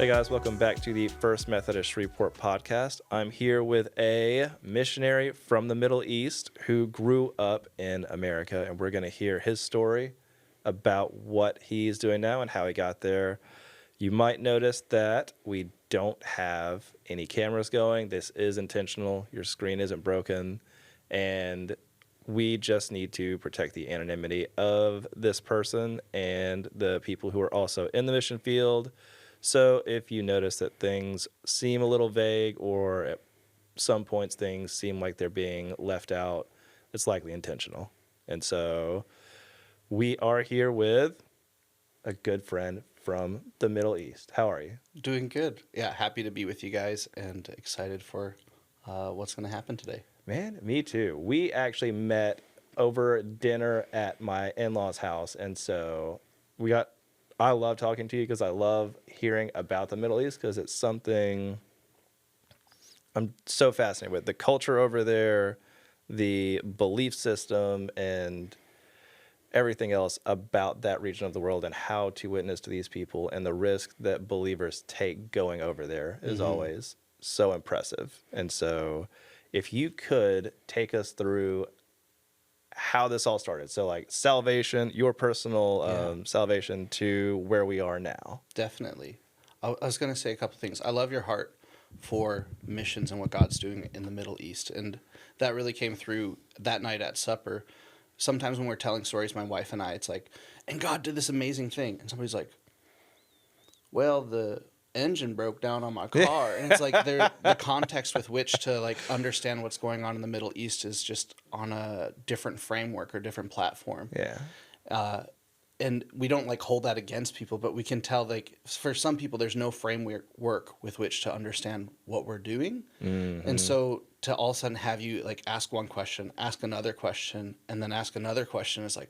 Hey guys, welcome back to the First Methodist Shreveport podcast. I'm here with a missionary from the Middle East who grew up in America, and we're going to hear his story about what he's doing now and how he got there. You might notice that we don't have any cameras going. This is intentional. Your screen isn't broken, and we just need to protect the anonymity of this person and the people who are also in the mission field. So if you notice that things seem a little vague or at some points things seem like they're being left out, it's likely intentional. And so we are here with a good friend from the Middle East. How are you? Doing good. Yeah, happy to be with you guys and excited for what's going to happen today. Man, me too. We actually met over dinner at my in-laws' house, and so I love talking to you because I love hearing about the Middle East because it's something I'm so fascinated with. The culture over there, the belief system, and everything else about that region of the world and how to witness to these people and the risk that believers take going over there is always so impressive. And so if you could take us through how this all started. So like salvation, your personal salvation to where we are now. Definitely. I was going to say a couple things. I love your heart for missions and what God's doing in the Middle East. And that really came through that night at supper. Sometimes when we're telling stories, my wife and I, it's like, and God did this amazing thing. And somebody's like, well, the engine broke down on my car. And it's like the context with which to like understand what's going on in the Middle East is just on a different framework or different platform. Yeah. And we don't like hold that against people, but we can tell like for some people there's no framework with which to understand what we're doing. And so to all of a sudden have you like ask one question, ask another question, and then ask another question is like,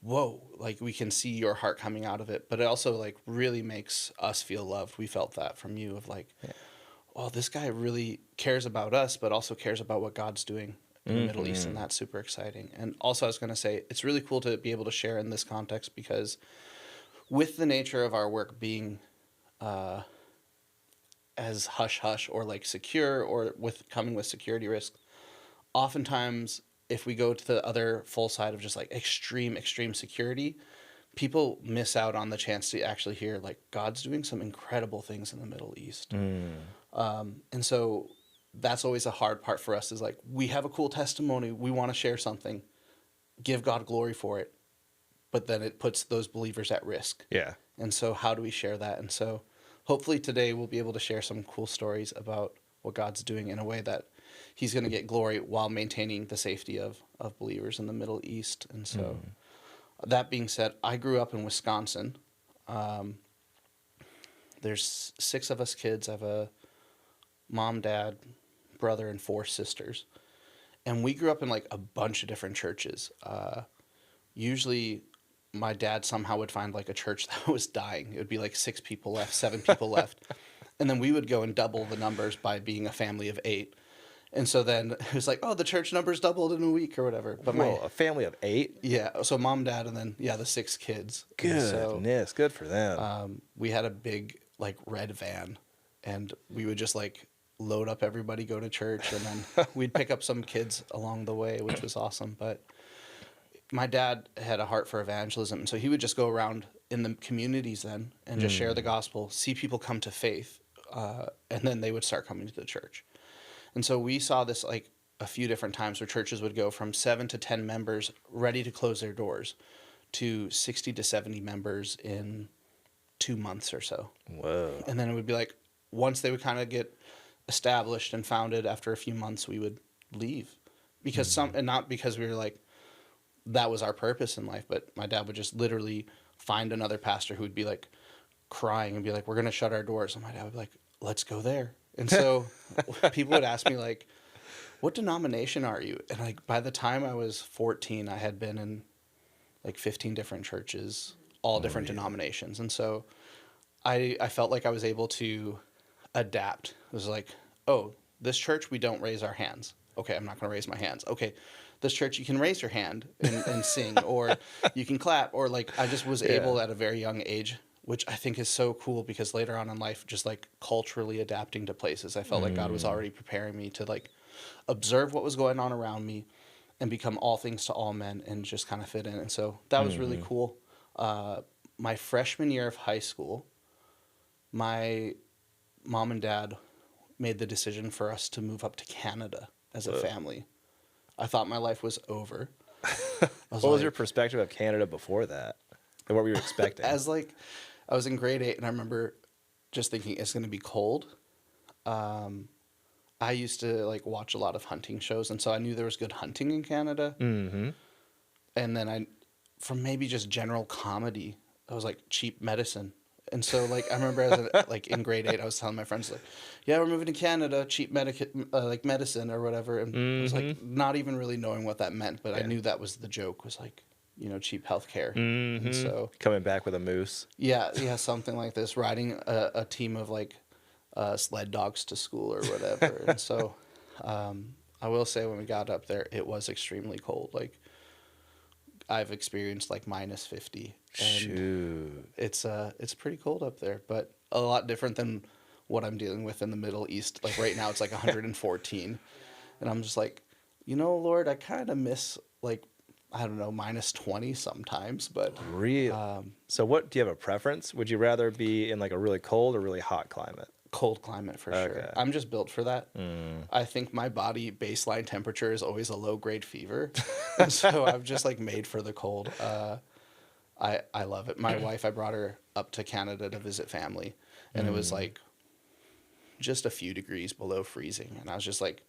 whoa, like we can see your heart coming out of it. But it also like really makes us feel loved. We felt that from you of like, oh, this guy really cares about us, but also cares about what God's doing in the Middle East, and that's super exciting. And also I was going to say, it's really cool to be able to share in this context because with the nature of our work being as hush-hush or like secure or with coming with security risk, oftentimes if we go to the other full side of just like extreme security, people miss out on the chance to actually hear like God's doing some incredible things in the Middle East. And so that's always a hard part for us is like, we have a cool testimony. We want to share something, give God glory for it. But then it puts those believers at risk. Yeah. And so how do we share that? And so hopefully today we'll be able to share some cool stories about what God's doing in a way that he's going to get glory while maintaining the safety of believers in the Middle East. And so that being said, I grew up in Wisconsin. There's 6 of us kids. I have a mom, dad, brother, and 4 sisters. And we grew up in like a bunch of different churches. Usually my dad somehow would find like a church that was dying. It would be like 6 people left, 7 people left. And then we would go and double the numbers by being a family of 8. And so then it was like, oh, the church numbers doubled in a week or whatever. But a family of 8? Yeah. So mom, dad, and then, the 6 kids. Goodness, good for them. We had a big like red van and we would just like load up everybody, go to church, and then we'd pick up some kids along the way, which was awesome. But my dad had a heart for evangelism, and so he would just go around in the communities then and just share the gospel, see people come to faith, and then they would start coming to the church. And so we saw this like a few different times where churches would go from 7 to 10 members ready to close their doors to 60 to 70 members in 2 months or so. Whoa. And then it would be like, once they would kind of get established and founded, after a few months we would leave because and not because we were like that was our purpose in life, but my dad would just literally find another pastor who would be like crying and be like, we're going to shut our doors, and my dad would be like, let's go there. And so people would ask me like, what denomination are you? And like by the time I was 14 I had been in like 15 different churches, all different denominations. And so I felt like I was able to adapt. It was like, oh, this church, we don't raise our hands. Okay, I'm not going to raise my hands. Okay, this church, you can raise your hand and sing, or you can clap. Or like, I just was able at a very young age which I think is so cool because later on in life, just like culturally adapting to places, I felt like God was already preparing me to like observe what was going on around me and become all things to all men and just kind of fit in. And so that was really cool. My freshman year of high school, my mom and dad made the decision for us to move up to Canada as a family. I thought my life was over. What was your perspective of Canada before that? And what were you expecting? As like, I was in grade 8 and I remember just thinking it's going to be cold. I used to like watch a lot of hunting shows, and so I knew there was good hunting in Canada. Mm-hmm. And then from maybe just general comedy, I was like cheap medicine. And so like I remember like in grade 8, I was telling my friends like, yeah, we're moving to Canada, cheap like medicine or whatever. And I was like not even really knowing what that meant, but I knew that was the joke, was like, you know, cheap healthcare. And so Coming back with a moose. yeah, something like this, riding a team of like sled dogs to school or whatever. And so I will say when we got up there, it was extremely cold. Like I've experienced like minus 50. And Shoot. it's pretty cold up there, but a lot different than what I'm dealing with in the Middle East. Like right now it's like 114. And I'm just like, you know, Lord, I kind of miss like, I don't know, minus 20 sometimes, but Real. So what, do you have a preference? Would you rather be in like a really cold or really hot climate? cold climate for sure. I'm just built for that. I think my body baseline temperature is always a low grade fever. And so I'm just like made for the cold. I love it. My wife, I brought her up to Canada to visit family, and it was like just a few degrees below freezing. And I was just like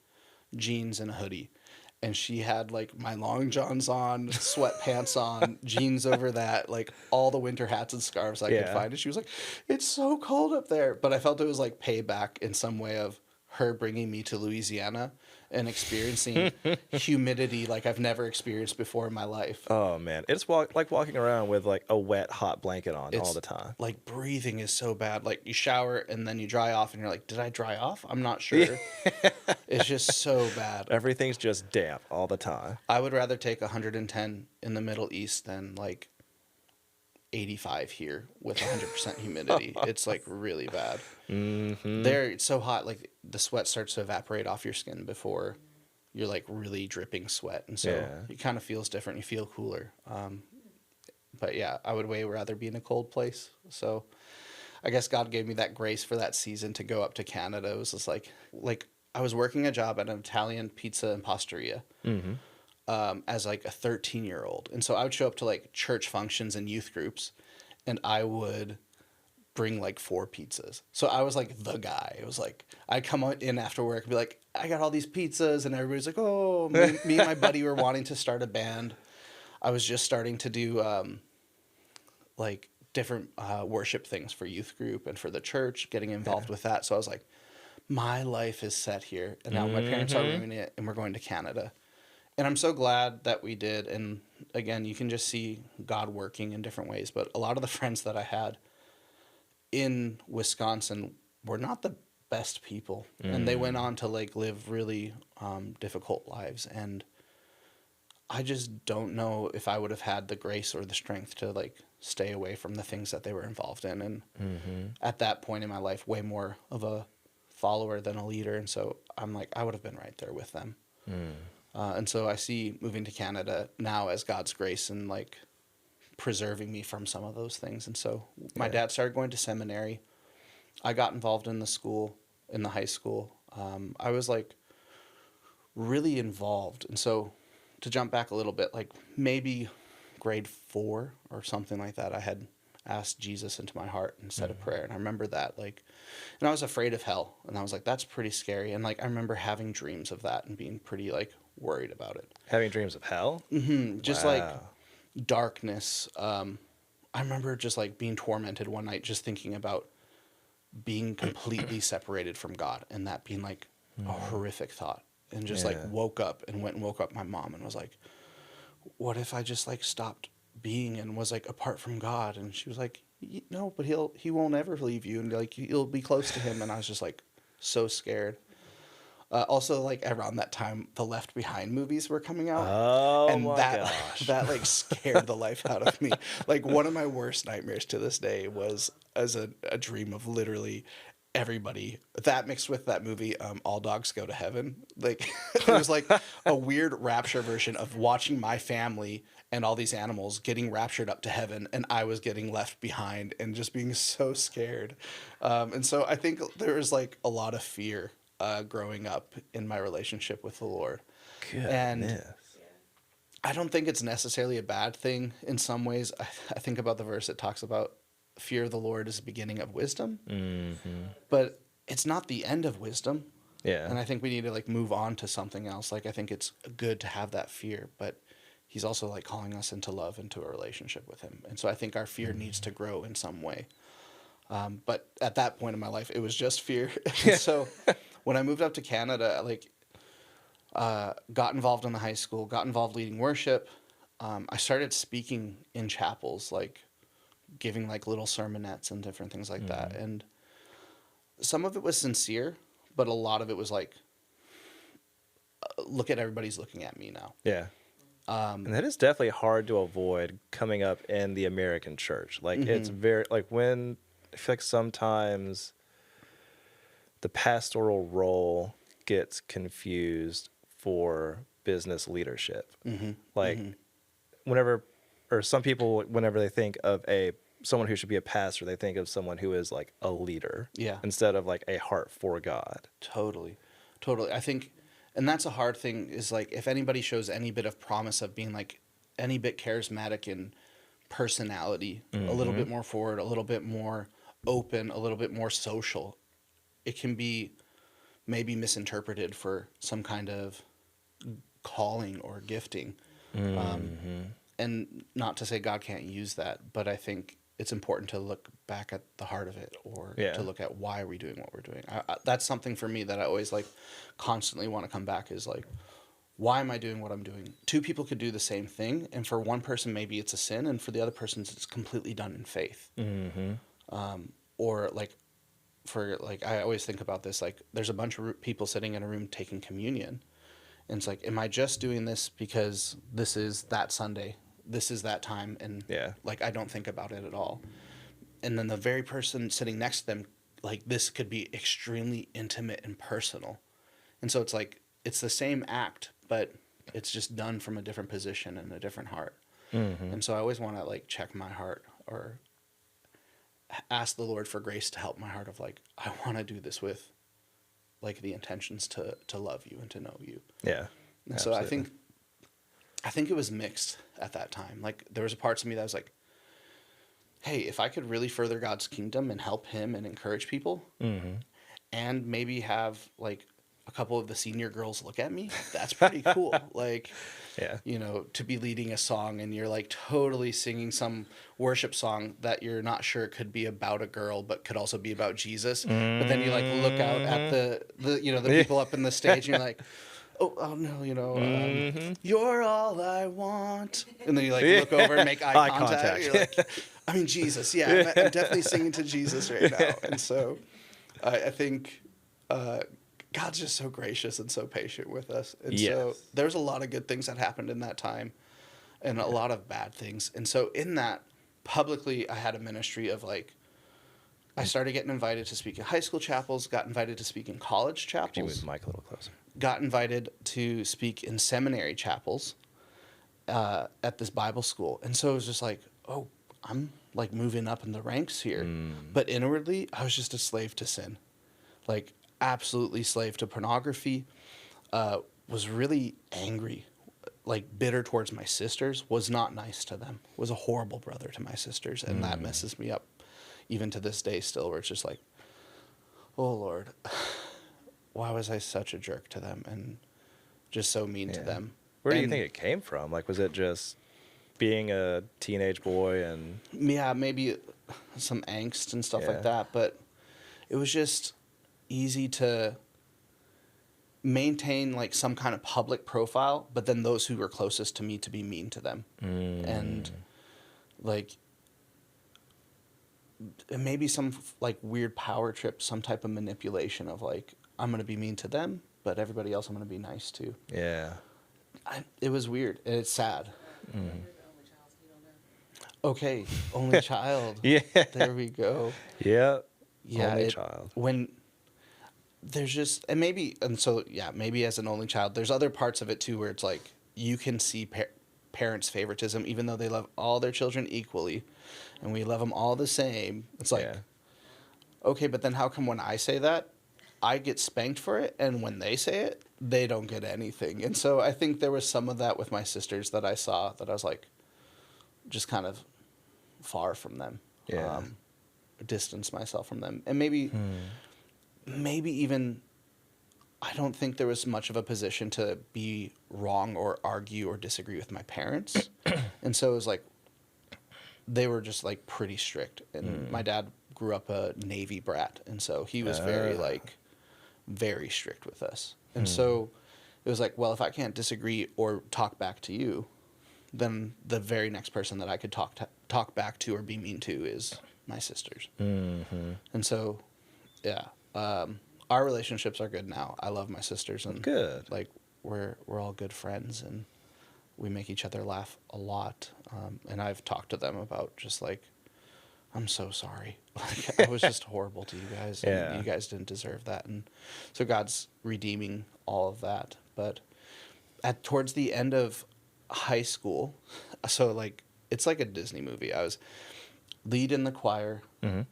jeans and a hoodie. And she had like my long johns on, sweatpants on, jeans over that, like all the winter hats and scarves I could find. And she was like, it's so cold up there. But I felt it was like payback in some way of her bringing me to Louisiana and experiencing humidity like I've never experienced before in my life. Oh man, it's like walking around with like a wet hot blanket on all the time. Like breathing is so bad. Like you shower and then you dry off and you're like, did I dry off? I'm not sure. It's just so bad. Everything's just damp all the time. I would rather take 110 in the Middle East than like 85 here with 100% humidity. It's like really bad. There, it's so hot, like the sweat starts to evaporate off your skin before you're like really dripping sweat. And so it kind of feels different. You feel cooler. But yeah, I would way rather be in a cold place. So I guess God gave me that grace for that season to go up to Canada. It was just like I was working a job at an Italian pizza and pastaria. As like a 13-year-old. And so I would show up to like church functions and youth groups, and I would bring like 4 pizzas. So I was like the guy. It was like I'd come in after work and be like, I got all these pizzas, and everybody's like, oh, me and my buddy were wanting to start a band. I was just starting to do like different worship things for youth group and for the church, getting involved with that. So I was like, my life is set here, and now my parents are ruining it, and we're going to Canada. And I'm so glad that we did. And again, you can just see God working in different ways. But a lot of the friends that I had in Wisconsin were not the best people. And they went on to like live really difficult lives. And I just don't know if I would have had the grace or the strength to like stay away from the things that they were involved in. And at that point in my life, way more of a follower than a leader. And so I'm like, I would have been right there with them. And so I see moving to Canada now as God's grace and like preserving me from some of those things. And so my dad started going to seminary. I got involved in the high school. I was like really involved. And so to jump back a little bit, like maybe grade 4 or something like that, I had asked Jesus into my heart and said a prayer. And I remember that, like, and I was afraid of hell. And I was like, that's pretty scary. And like, I remember having dreams of that and being pretty like worried about it. Having dreams of hell? Just like darkness. I remember just like being tormented one night, just thinking about being completely separated from God, and that being like a horrific thought. And just like woke up and went and woke up my mom and was like, what if I just like stopped being and was like apart from God? And she was like, no, but he won't ever leave you, and like you'll be close to him. And I was just like so scared. Also, like around that time, the Left Behind movies were coming out, Oh and my that gosh. that like scared the life out of me. Like one of my worst nightmares to this day was as a dream of literally everybody that mixed with that movie, All Dogs Go to Heaven. Like it was like a weird rapture version of watching my family and all these animals getting raptured up to heaven, and I was getting left behind and just being so scared. And so I think there was like a lot of fear growing up in my relationship with the Lord. And Goodness. I don't think it's necessarily a bad thing in some ways. I think about the verse that talks about fear of the Lord is the beginning of wisdom, but it's not the end of wisdom. Yeah. And I think we need to like move on to something else. Like I think it's good to have that fear, but he's also like calling us into love, into a relationship with him. And so I think our fear needs to grow in some way. But at that point in my life, it was just fear. And so when I moved up to Canada, like got involved in the high school, got involved leading worship. I started speaking in chapels, like giving like little sermonettes and different things like that. And some of it was sincere, but a lot of it was like, look at everybody's looking at me now. Yeah. And that is definitely hard to avoid coming up in the American church. Like it's very like when I feel like sometimes the pastoral role gets confused for business leadership. Like whenever, or some people, whenever they think of someone who should be a pastor, they think of someone who is like a leader, Yeah. instead of like a heart for God. Totally. Totally. I think, and that's a hard thing is like, if anybody shows any bit of promise of being like any bit charismatic in personality, a little bit more forward, a little bit more open, a little bit more social, it can be maybe misinterpreted for some kind of calling or gifting. And not to say God can't use that, but I think it's important to look back at the heart of it, or Yeah. to look at why are we doing what we're doing. That's something for me that I always like constantly want to come back is like, why am I doing what I'm doing? Two people could do the same thing, and for one person maybe it's a sin, and for the other person it's completely done in faith. Or like, for like, I always think about this, like there's a bunch of people sitting in a room taking communion, and it's like, am I just doing this because this is that Sunday, this is that time, and like I don't think about it at all. And then the very person sitting next to them, like this could be extremely intimate and personal. And so it's like, it's the same act, but it's just done from a different position and a different heart. And so I always want to like check my heart, or ask the Lord for grace to help my heart of like, I want to do this with like the intentions to love you and to know you. Yeah. And so I think it was mixed at that time. Like there was a parts of me that was like, hey, if I could really further God's kingdom and help him and encourage people, and maybe have like a couple of the senior girls look at me, that's pretty cool. Like, you know, to be leading a song and you're like totally singing some worship song that you're not sure could be about a girl, but could also be about Jesus. But then you like look out at the you know, the people up in the stage and you're like, oh no, you know, you're all I want. And then you like look over and make eye contact. You're like, I mean, Jesus. Yeah, I'm definitely singing to Jesus right now. And so I think God's just so gracious and so patient with us. And so there's a lot of good things that happened in that time, and a lot of bad things. And so in that, publicly, I had a ministry of like, I started getting invited to speak in high school chapels, got invited to speak in college chapels. Could you move the mic a little closer? Got invited to speak in seminary chapels at this Bible school. And so it was just like, oh, I'm like moving up in the ranks here. But inwardly, I was just a slave to sin. Like, absolutely slave to pornography. Was really angry, like bitter towards my sisters, was not nice to them, was a horrible brother to my sisters. And that messes me up even to this day still, where it's just like, oh Lord, why was I such a jerk to them and just so mean to them? Where do you think it came from? Like, was it just being a teenage boy and... Yeah, maybe some angst and stuff like that, but it was just easy to maintain like some kind of public profile, but then those who were closest to me to be mean to them. And like, maybe some like weird power trip, some type of manipulation of like, I'm going to be mean to them, but everybody else I'm going to be nice to. Yeah. It was weird, and it's sad. You're the only child, so you don't know. Okay, only child. Yeah. There we go. Yeah. Yeah, Only child. When there's just, and maybe, and so, yeah, maybe as an only child, there's other parts of it too where it's like you can see parents' favoritism, even though they love all their children equally, and we love them all the same. It's like, Yeah. okay, but then how come when I say that, I get spanked for it, and when they say it, they don't get anything? And so I think there was some of that with my sisters that I saw that I was like, just kind of far from them. Yeah. Distance myself from them. And maybe even, I don't think there was much of a position to be wrong or argue or disagree with my parents. And so it was like, they were just like pretty strict. And my dad grew up a Navy brat. And so he was very strict with us. And so it was like, well, if I can't disagree or talk back to you, then the very next person that I could talk back to or be mean to is my sisters. Mm-hmm. And so, yeah, our relationships are good now. I love my sisters, and Good. like we're all good friends, and we make each other laugh a lot. And I've talked to them about just like, I'm so sorry. Like, I was just horrible to you guys. And Yeah. you guys didn't deserve that. And so God's redeeming all of that. But towards the end of high school, so like it's like a Disney movie. I was lead in the choir. Mm-hmm.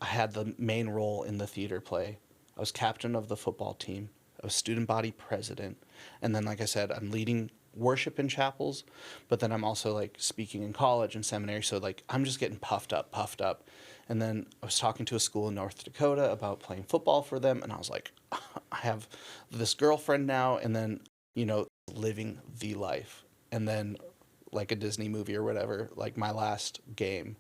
I had the main role in the theater play. I was captain of the football team. I was student body president. And then, like I said, I'm leading worship in chapels, but then I'm also like speaking in college and seminary. So like I'm just getting puffed up. And then I was talking to a school in North Dakota about playing football for them. And I was like, I have this girlfriend now. And then, living the life. And then like a Disney movie or whatever, like my last game,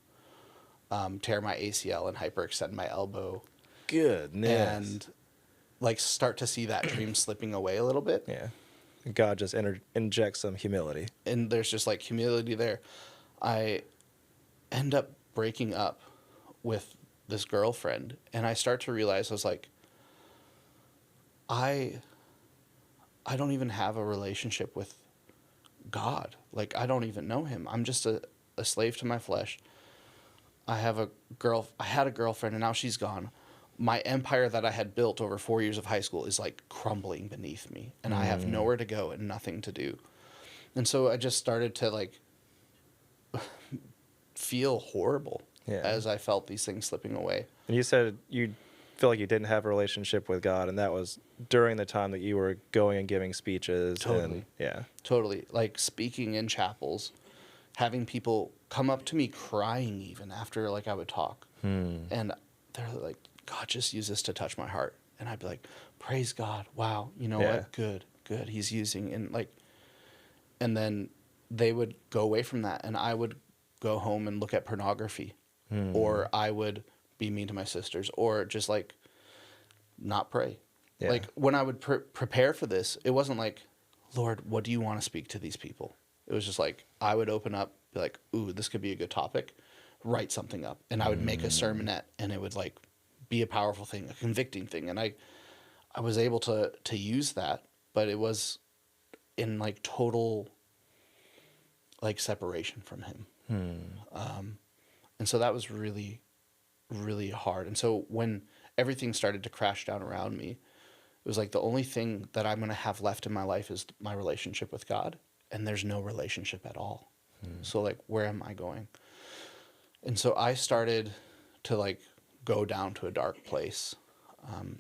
tear my ACL and hyperextend my elbow. Goodness. And like start to see that dream slipping away a little bit. Yeah. God just injects some humility. And there's just like humility there. I end up breaking up with this girlfriend, and I start to realize I was like, I don't even have a relationship with God. Like, I don't even know him. I'm just a slave to my flesh. I had a girlfriend, and now she's gone. My empire that I had built over 4 years of high school is like crumbling beneath me, and I have nowhere to go and nothing to do. And so I just started to like feel horrible as I felt these things slipping away. And you said you feel like you didn't have a relationship with God, and that was during the time that you were going and giving speeches. Totally. Totally. Like speaking in chapels, having people come up to me crying even after like I would talk. And they're like, God, just use this to touch my heart. And I'd be like, praise God. Wow. You know what? Good. He's using, and then they would go away from that, and I would go home and look at pornography, or I would be mean to my sisters, or just like not pray. Yeah. Like when I would prepare for this, it wasn't like, Lord, what do you want to speak to these people? It was just like, I would open up, be like, ooh, this could be a good topic, write something up. And I would make a sermonette, and it would like be a powerful thing, a convicting thing. And I was able to use that, but it was in like total like separation from him. And so that was really, really hard. And so when everything started to crash down around me, it was like the only thing that I'm going to have left in my life is my relationship with God. And there's no relationship at all. So like, where am I going? And so I started to like go down to a dark place.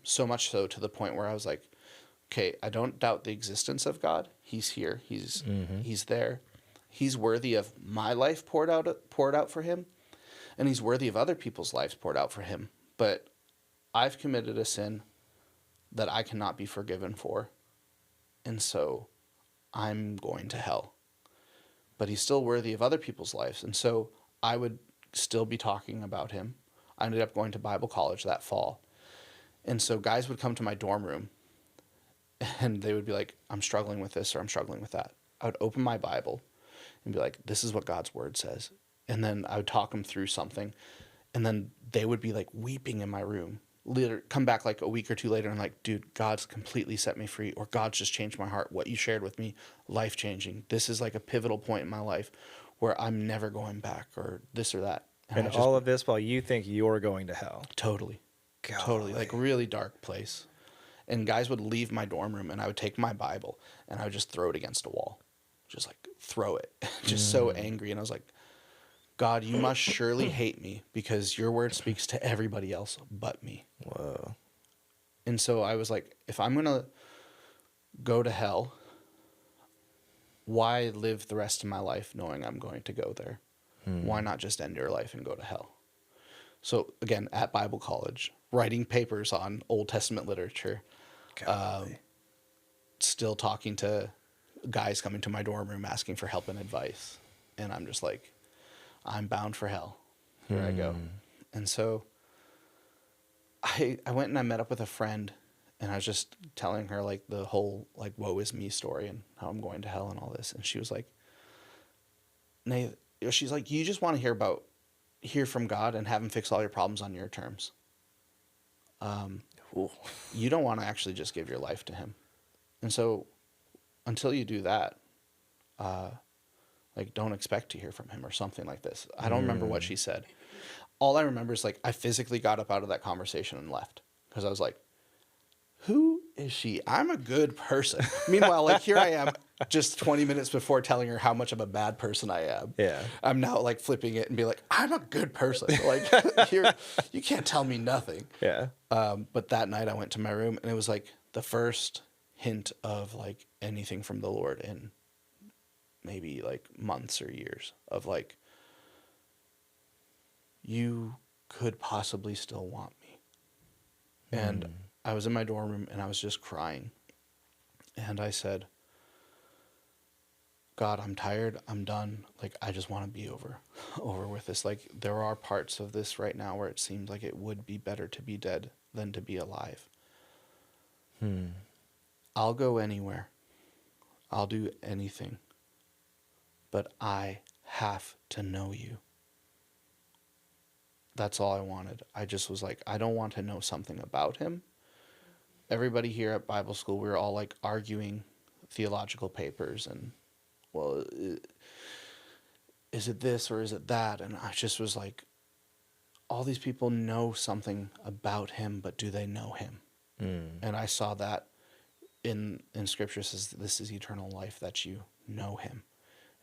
So much so to the point where I was like, okay, I don't doubt the existence of God. He's here. He's there. He's worthy of my life poured out for him. And he's worthy of other people's lives poured out for him. But I've committed a sin that I cannot be forgiven for. And so I'm going to hell. But he's still worthy of other people's lives. And so I would still be talking about him. I ended up going to Bible college that fall. And so guys would come to my dorm room, and they would be like, I'm struggling with this, or I'm struggling with that. I would open my Bible and be like, this is what God's word says. And then I would talk them through something. And then they would be like weeping in my room. come back like a week or two later and like, dude, God's completely set me free, or God's just changed my heart. What you shared with me, life changing. This is like a pivotal point in my life where I'm never going back, or this or that. And all of this while you think you're going to hell. Totally. Golly. Totally. Like really dark place. And guys would leave my dorm room and I would take my Bible and I would just throw it against a wall. Just like throw it. Just so angry. And I was like, God, you must surely hate me because your word speaks to everybody else but me. Whoa. And so I was like, if I'm going to go to hell, why live the rest of my life knowing I'm going to go there? Why not just end your life and go to hell? So again, at Bible college, writing papers on Old Testament literature, still talking to guys coming to my dorm room asking for help and advice. And I'm just like, I'm bound for hell. Here I go. And so I went and I met up with a friend and I was just telling her like the whole like woe is me story and how I'm going to hell and all this. And she was like, Nathan, she's like, you just want to hear from God and have him fix all your problems on your terms. You don't want to actually just give your life to him. And so until you do that, like don't expect to hear from him or something like this. I don't remember what she said. All I remember is like I physically got up out of that conversation and left because I was like, who is she? I'm a good person. Meanwhile, like here I am just 20 minutes before telling her how much of a bad person I am. Yeah. I'm now like flipping it and be like, I'm a good person. Like here, you can't tell me nothing. Yeah. But that night I went to my room and it was like the first hint of like anything from the Lord in maybe like months or years of like, you could possibly still want me. And I was in my dorm room and I was just crying. And I said, God, I'm tired. I'm done. Like, I just want to be over with this. Like, there are parts of this right now where it seems like it would be better to be dead than to be alive. I'll go anywhere. I'll do anything. But I have to know you. That's all I wanted. I just was like, I don't want to know something about him. Everybody here at Bible school, we were all like arguing theological papers and, well, is it this or is it that? And I just was like, all these people know something about him, but do they know him? And I saw that in scripture says, this is eternal life, that you know him.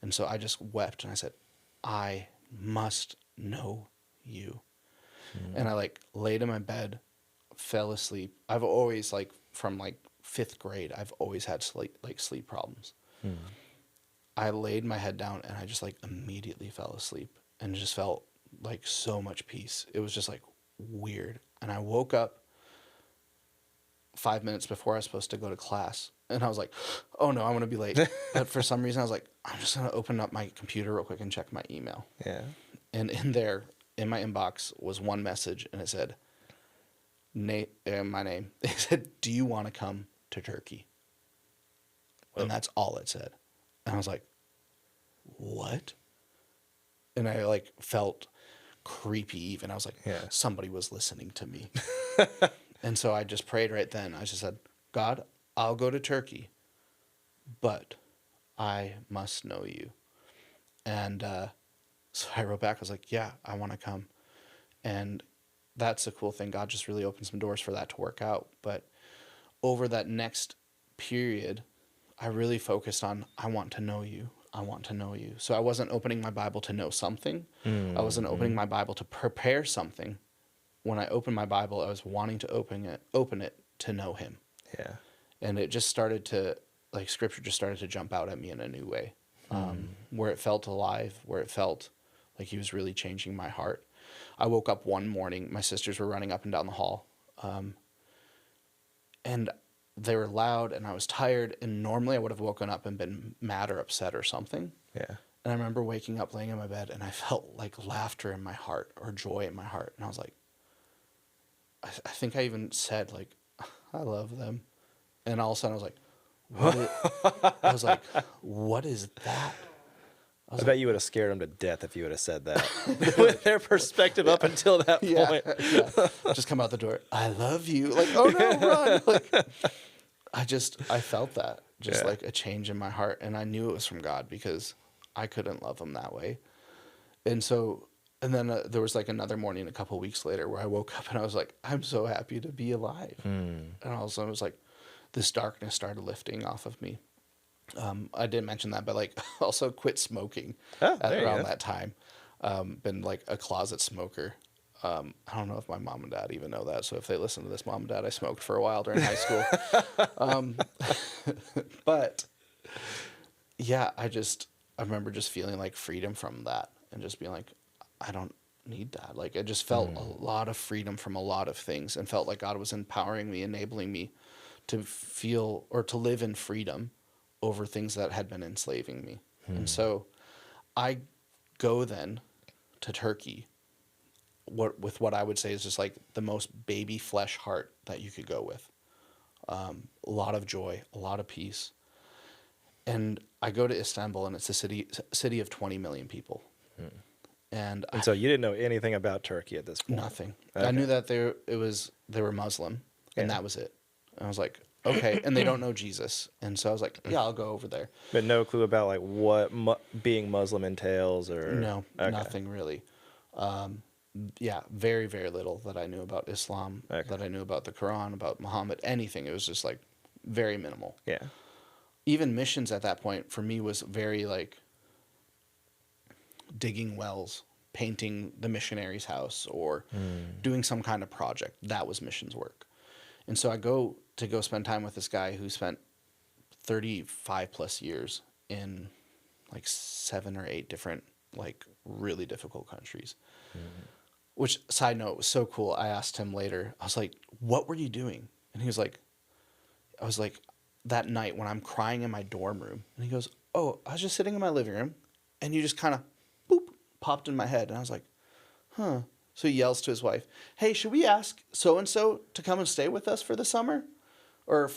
And so I just wept and I said, I must know you. And I like laid in my bed, fell asleep. I've always like from like 5th grade, I've always had sleep problems. I laid my head down and I just like immediately fell asleep and just felt like so much peace. It was just like weird. And I woke up 5 minutes before I was supposed to go to class. And I was like, oh no, I'm going to be late. But for some reason I was like, I'm just going to open up my computer real quick and check my email. Yeah. And in there, in my inbox was one message and it said, Nate, my name. It said, do you want to come to Turkey? And that's all it said. And I was like, what? And I like felt creepy even. I was like, somebody was listening to me. And so I just prayed right then. I just said, God, I'll go to Turkey, but I must know you. And so I wrote back. I was like, yeah, I want to come. And that's a cool thing. God just really opened some doors for that to work out. But over that next period, I really focused on, I want to know you. I want to know you. So I wasn't opening my Bible to know something. I wasn't opening my Bible to prepare something. When I opened my Bible, I was wanting to open it to know him. Yeah. And it just started to, like, scripture just started to jump out at me in a new way, where it felt alive, where it felt like he was really changing my heart. I woke up one morning, my sisters were running up and down the hall, and they were loud and I was tired, and normally I would have woken up and been mad or upset or something. Yeah. And I remember waking up, laying in my bed, and I felt like laughter in my heart or joy in my heart. And I was like, I think I even said, like, I love them. And all of a sudden I was like, what is that? I bet you would have scared them to death if you would have said that. With their perspective up until that point. Yeah. Just come out the door. I love you. Like, oh no, run. Like, I felt that. Just like a change in my heart. And I knew it was from God because I couldn't love him that way. And so, and then there was like another morning a couple weeks later where I woke up and I was like, I'm so happy to be alive. And all of a sudden it was like, this darkness started lifting off of me. I didn't mention that, but like also quit smoking around that time. Been like a closet smoker. I don't know if my mom and dad even know that. So if they listen to this, mom and dad, I smoked for a while during high school. But yeah, I remember just feeling like freedom from that and just being like, I don't need that. Like I just felt a lot of freedom from a lot of things and felt like God was empowering me, enabling me to feel or to live in freedom over things that had been enslaving me. And so I go then to Turkey with what I would say is just like the most baby flesh heart that you could go with. A lot of joy, a lot of peace. And I go to Istanbul, and it's a city of 20 million people. And so you didn't know anything about Turkey at this point? Nothing. Okay. I knew that they were Muslim, and that was it. And I was like, okay, and they don't know Jesus. And so I was like, yeah, I'll go over there. But no clue about like what being Muslim entails or... No, nothing really. Yeah, very, very little that I knew about Islam, that I knew about the Quran, about Muhammad, anything. It was just like very minimal. Yeah. Even missions at that point for me was very like digging wells, painting the missionary's house, or doing some kind of project. That was missions work. And so I go spend time with this guy who spent 35 plus years in like 7 or 8 different like really difficult countries. Which, side note, was so cool. I asked him later, I was like, what were you doing? And he was like, I was like, that night when I'm crying in my dorm room. And he goes, oh, I was just sitting in my living room and you just kind of boop, popped in my head. And I was like, huh. So he yells to his wife, hey, should we ask so-and-so to come and stay with us for the summer or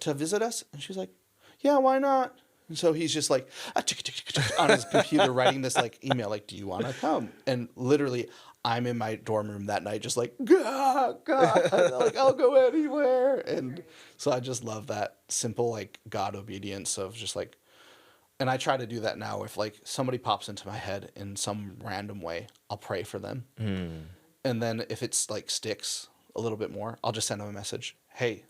to visit us? And she was like, yeah, why not? And so he's just like on his computer writing this like email, like, do you want to come? And literally I'm in my dorm room that night, just like, God, like I'll go anywhere. And so I just love that simple, like God obedience of just like, and I try to do that now. If like somebody pops into my head in some random way, I'll pray for them. And then if it's like sticks a little bit more, I'll just send them a message. Hey,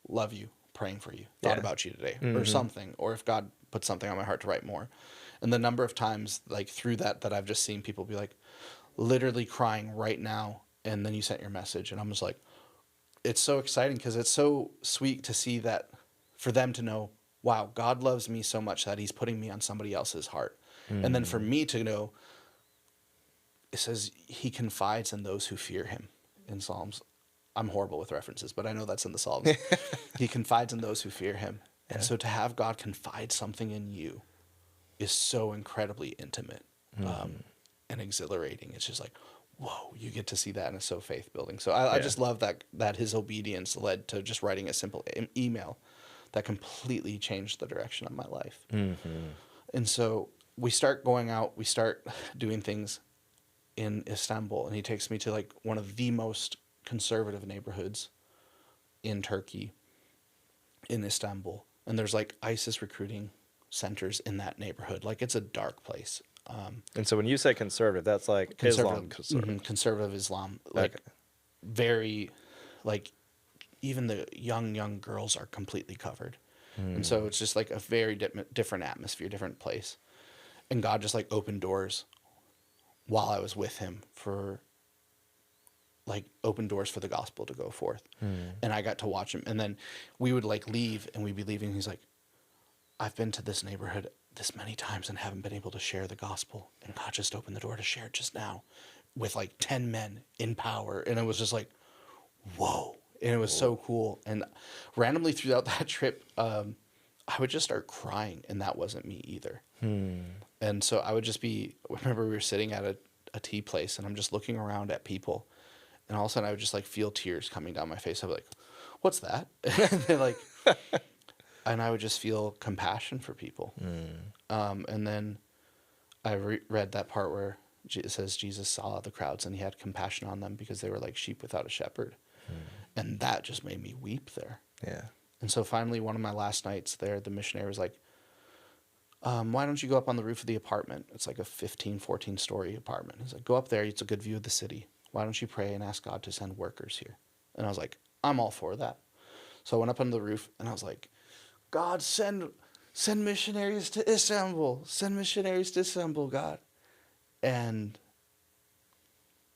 love you, praying for you, thought about you today, or something. Or if God put something on my heart to write more. And the number of times like through that I've just seen people be like literally crying right now. And then you sent your message. And I'm just like, it's so exciting because it's so sweet to see that for them to know, wow, God loves me so much that he's putting me on somebody else's heart. And then for me to know, it says he confides in those who fear him in Psalms. I'm horrible with references, but I know that's in the Psalms. He confides in those who fear him. And so to have God confide something in you is so incredibly intimate and exhilarating. It's just like, whoa, you get to see that, and it's so faith building. So I just love that his obedience led to just writing a simple email that completely changed the direction of my life. And so we start going out, we start doing things in Istanbul, and he takes me to like one of the most conservative neighborhoods in Turkey, in Istanbul. And there's like ISIS recruiting centers in that neighborhood. Like it's a dark place. And so when you say conservative, that's like Islam conservative. Conservative Islam. Like very, like even the young girls are completely covered. And so it's just like a very different atmosphere, different place. And God just like opened doors while I was with him for like open doors for the gospel to go forth. And I got to watch him. And then we would like leave and we'd be leaving. He's like, I've been to this neighborhood this many times and haven't been able to share the gospel. And God just opened the door to share it just now with like 10 men in power. And it was just like, whoa. And it was so cool. And randomly throughout that trip, I would just start crying, and that wasn't me either. And so I would just remember we were sitting at a tea place, and I'm just looking around at people, and all of a sudden I would just like feel tears coming down my face. I'd be like, what's that? And they're like, and I would just feel compassion for people. And then read that part where it says Jesus saw the crowds and he had compassion on them because they were like sheep without a shepherd. And that just made me weep there. Yeah. And so finally, one of my last nights there, the missionary was like, why don't you go up on the roof of the apartment? It's like a 14 story apartment. He's like, go up there. It's a good view of the city. Why don't you pray and ask God to send workers here? And I was like, I'm all for that. So I went up on the roof and I was like, God, send missionaries to Istanbul. Send missionaries to Istanbul, God. And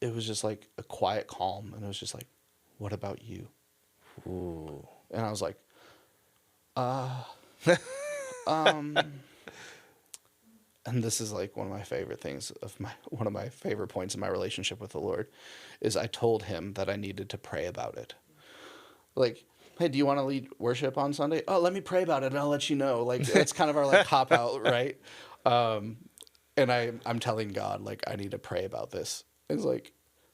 it was just like a quiet calm. And it was just like, what about you? Ooh. And I was like, and this is like one of my favorite things one of my favorite points in my relationship with the Lord is I told him that I needed to pray about it. Like, hey, do you want to lead worship on Sunday? Oh, let me pray about it and I'll let you know. Like, it's kind of our like cop out, right? And I'm telling God, like, I need to pray about this. It's like,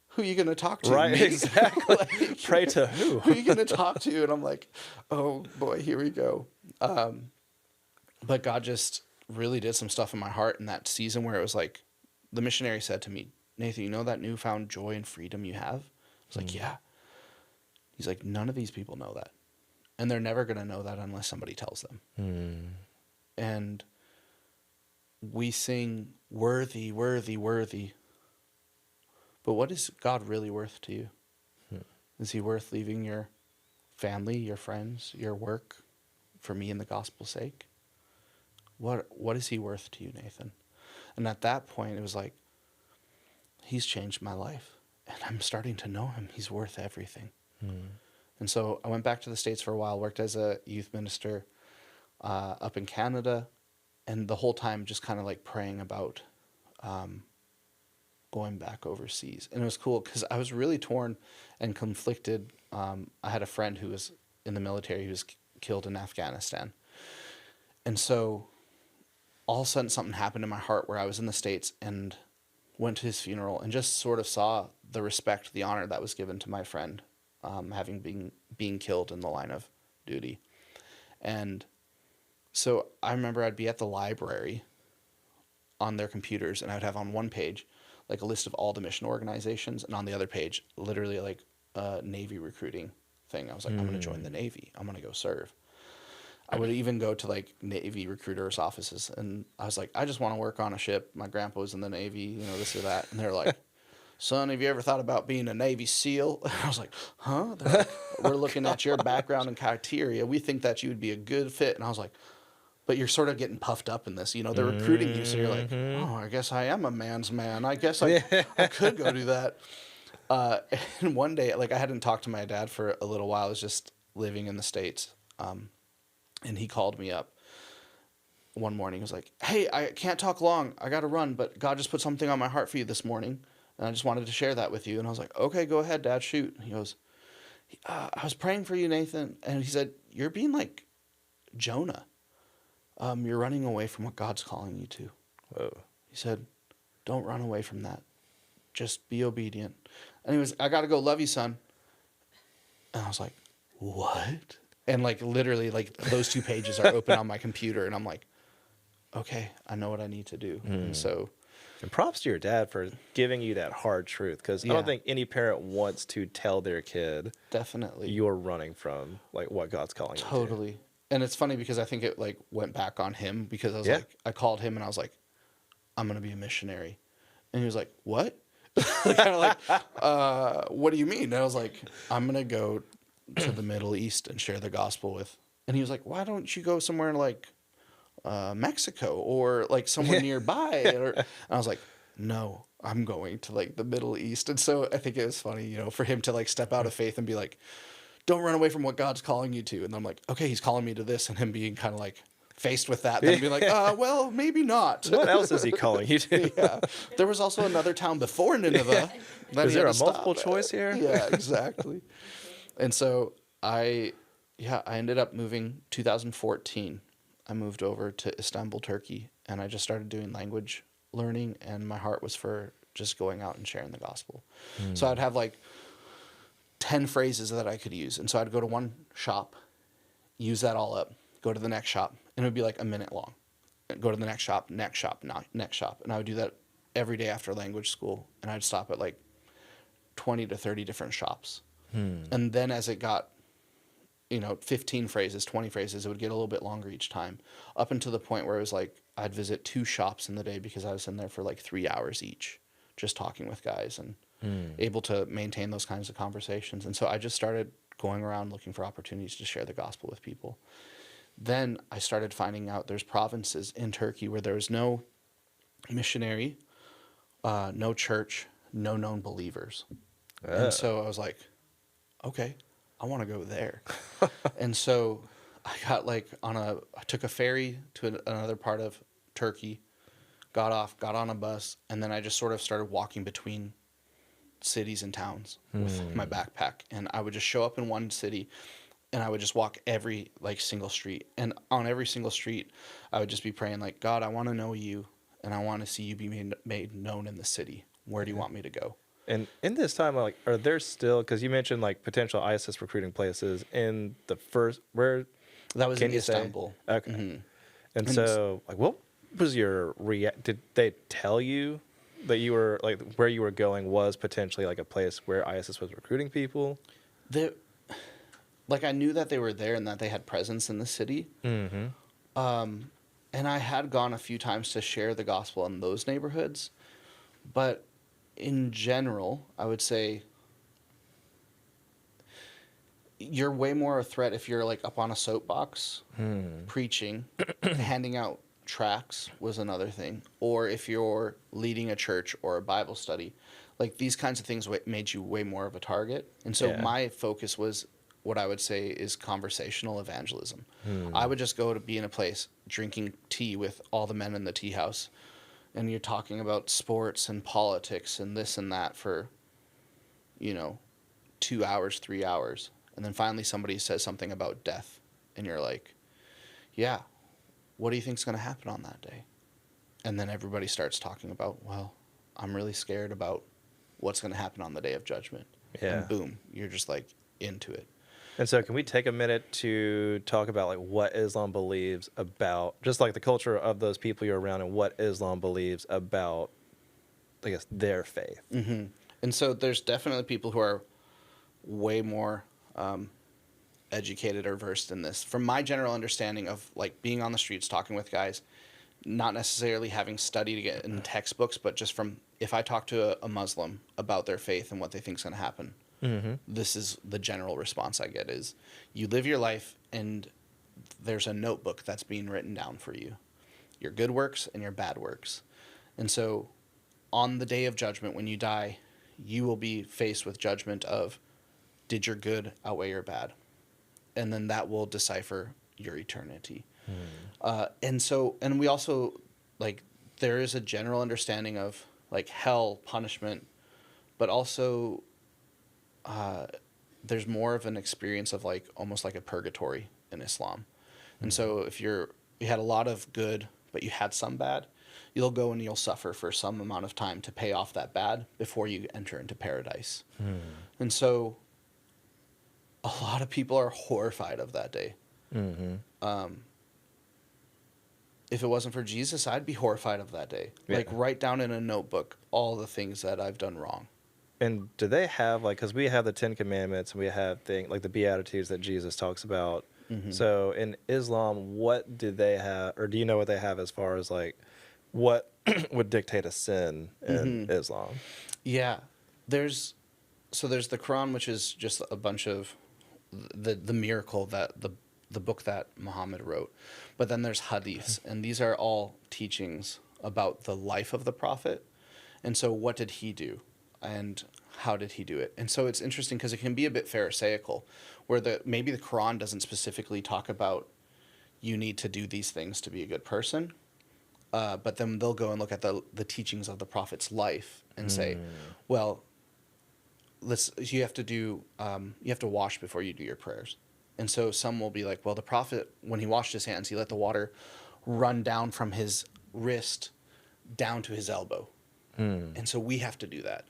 who are you going to talk to? Right, Me? exactly. Like, Pray to who? Who are you going to talk to? And I'm like, oh boy, here we go. But God just really did some stuff in my heart in that season where it was like, the missionary said to me, Nathan, you know that newfound joy and freedom you have? I was like, yeah. He's like, none of these people know that. And they're never going to know that unless somebody tells them. And we sing, worthy, worthy, worthy. But what is God really worth to you? Is he worth leaving your family, your friends, your work for me and the gospel's sake? What is he worth to you, Nathan? And at that point, it was like, he's changed my life. And I'm starting to know him. He's worth everything. And so I went back to the States for a while, worked as a youth minister up in Canada, and the whole time just kind of like praying about going back overseas. And it was cool because I was really torn and conflicted. I had a friend who was in the military who was killed in Afghanistan. And so all of a sudden something happened in my heart where I was in the States and went to his funeral and just sort of saw the respect, the honor that was given to my friend, having being killed in the line of duty. And so I remember I'd be at the library on their computers and I'd have on one page like a list of all the mission organizations, and on the other page literally like a Navy recruiting thing. I was like, I'm going to join the Navy. I'm going to go serve. I would even go to like Navy recruiters' offices, and I was like, I just want to work on a ship. My grandpa was in the Navy, you know, this or that. And they're like, son, have you ever thought about being a Navy SEAL? And I was like, huh? They're like, we're looking at your background and criteria. We think that you would be a good fit. And I was like, but you're sort of getting puffed up in this. You know, they're recruiting you. So you're like, oh, I guess I am a man's man. I guess I could go do that. And one day, like, I hadn't talked to my dad for a little while. I was just living in the States. And he called me up one morning. He was like, hey, I can't talk long. I got to run, but God just put something on my heart for you this morning. And I just wanted to share that with you. And I was like, okay, go ahead, Dad, shoot. And he goes, I was praying for you, Nathan. And he said, you're being like Jonah. You're running away from what God's calling you to. Whoa. He said, don't run away from that. Just be obedient. And he was, I got to go. Love you, son. And I was like, what? And like literally like those 2 pages are open on my computer. And I'm like, okay, I know what I need to do. And so. And props to your dad for giving you that hard truth, because I don't think any parent wants to tell their kid definitely you're running from like what God's calling you to. Totally. And it's funny because I think it like went back on him, because I was like, I called him and I was like, I'm going to be a missionary. And he was like, what? Kind of like, what do you mean? And I was like, I'm going to go to the Middle East and share the gospel with. And he was like, why don't you go somewhere like Mexico or like somewhere nearby? And I was like, no, I'm going to like the Middle East. And so I think it was funny, you know, for him to like step out of faith and be like, don't run away from what God's calling you to. And I'm like, okay, he's calling me to this. And him being kind of like faced with that, then being like, well, maybe not. What else is he calling you to? Yeah. There was also another town before Nineveh. Is there a multiple choice here? Yeah, exactly. And so I ended up moving 2014. I moved over to Istanbul, Turkey, and I just started doing language learning, and my heart was for just going out and sharing the gospel. So I'd have like 10 phrases that I could use. And so I'd go to one shop, use that all up, go to the next shop, and it would be like a minute long. go to the next shop, next shop, next shop. And I would do that every day after language school. And I'd stop at like 20 to 30 different shops. And then as it got, 15 phrases, 20 phrases, it would get a little bit longer each time, up until the point where it was like I'd visit 2 shops in the day because I was in there for like 3 hours each, just talking with guys and able to maintain those kinds of conversations. And so I just started going around looking for opportunities to share the gospel with people. Then I started finding out there's provinces in Turkey where there was no missionary, no church, no known believers. And so I was like, okay, I want to go there. And so I got I took a ferry to another part of Turkey, got on a bus, and then I just sort of started walking between cities and towns with my backpack. And I would just show up in one city and I would just walk every single street. And on every single street, I would just be praying like, God, I want to know you and I want to see you be made known in the city. Where do you want me to go? And in this time, are there still, because you mentioned potential ISIS recruiting places in the first, where that was can in you Istanbul. Say? Okay. And so, what was your did they tell you that you were where you were going was potentially a place where ISIS was recruiting people? I knew that they were there and that they had presence in the city. And I had gone a few times to share the gospel in those neighborhoods, but in general, I would say you're way more a threat if you're up on a soapbox preaching, handing out tracts was another thing, or if you're leading a church or a Bible study. These kinds of things made you way more of a target. And so my focus was what I would say is conversational evangelism. I would just go to be in a place drinking tea with all the men in the tea house, and you're talking about sports and politics and this and that for 2 hours, 3 hours. And then finally somebody says something about death. And you're like, yeah, what do you think's going to happen on that day? And then everybody starts talking about, well, I'm really scared about what's going to happen on the day of judgment. Yeah. And boom, you're just into it. And so can we take a minute to talk about what Islam believes about just the culture of those people you're around and what Islam believes about, I guess, their faith? Mm-hmm. And so there's definitely people who are way more educated or versed in this. From my general understanding of being on the streets, talking with guys, not necessarily having studied it in textbooks, but just from if I talk to a Muslim about their faith and what they think is going to happen, this is the general response I get is you live your life and there's a notebook that's being written down for you, your good works and your bad works. And so on the day of judgment, when you die, you will be faced with judgment of, did your good outweigh your bad? And then that will decipher your eternity. And we also, there is a general understanding of, hell, punishment, but also there's more of an experience of, almost like a purgatory in Islam. And so if you had a lot of good, but you had some bad, you'll go and you'll suffer for some amount of time to pay off that bad before you enter into paradise. And so a lot of people are horrified of that day. If it wasn't for Jesus, I'd be horrified of that day. Yeah. Write down in a notebook all the things that I've done wrong. And do they have because we have the 10 Commandments and we have things the Beatitudes that Jesus talks about. So in Islam, what do they have, or do you know what they have as far as what would dictate a sin in Islam? Yeah, there's the Quran, which is just a bunch of the miracle that the book that Muhammad wrote, but then there's hadiths, and these are all teachings about the life of the prophet, and so what did he do, and how did he do it? And so it's interesting because it can be a bit pharisaical, where maybe the Quran doesn't specifically talk about you need to do these things to be a good person, but then they'll go and look at the teachings of the prophet's life and say, well, you have to wash before you do your prayers. And so some will be like, well, the prophet, when he washed his hands, he let the water run down from his wrist down to his elbow. And so we have to do that.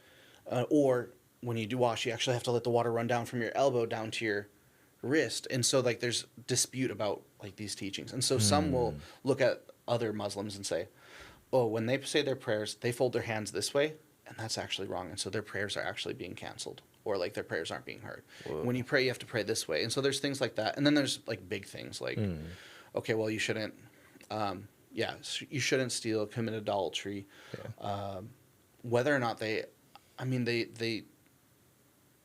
Or when you do wash, you actually have to let the water run down from your elbow down to your wrist. And so there's dispute about these teachings. And so some will look at other Muslims and say, oh, when they say their prayers, they fold their hands this way, and that's actually wrong. And so their prayers are actually being canceled, or like their prayers aren't being heard. Whoa. When you pray, you have to pray this way. And so there's things like that. And then there's like big things like, okay, well, you shouldn't, you shouldn't steal, commit adultery. Yeah. Whether or not they, I mean, they,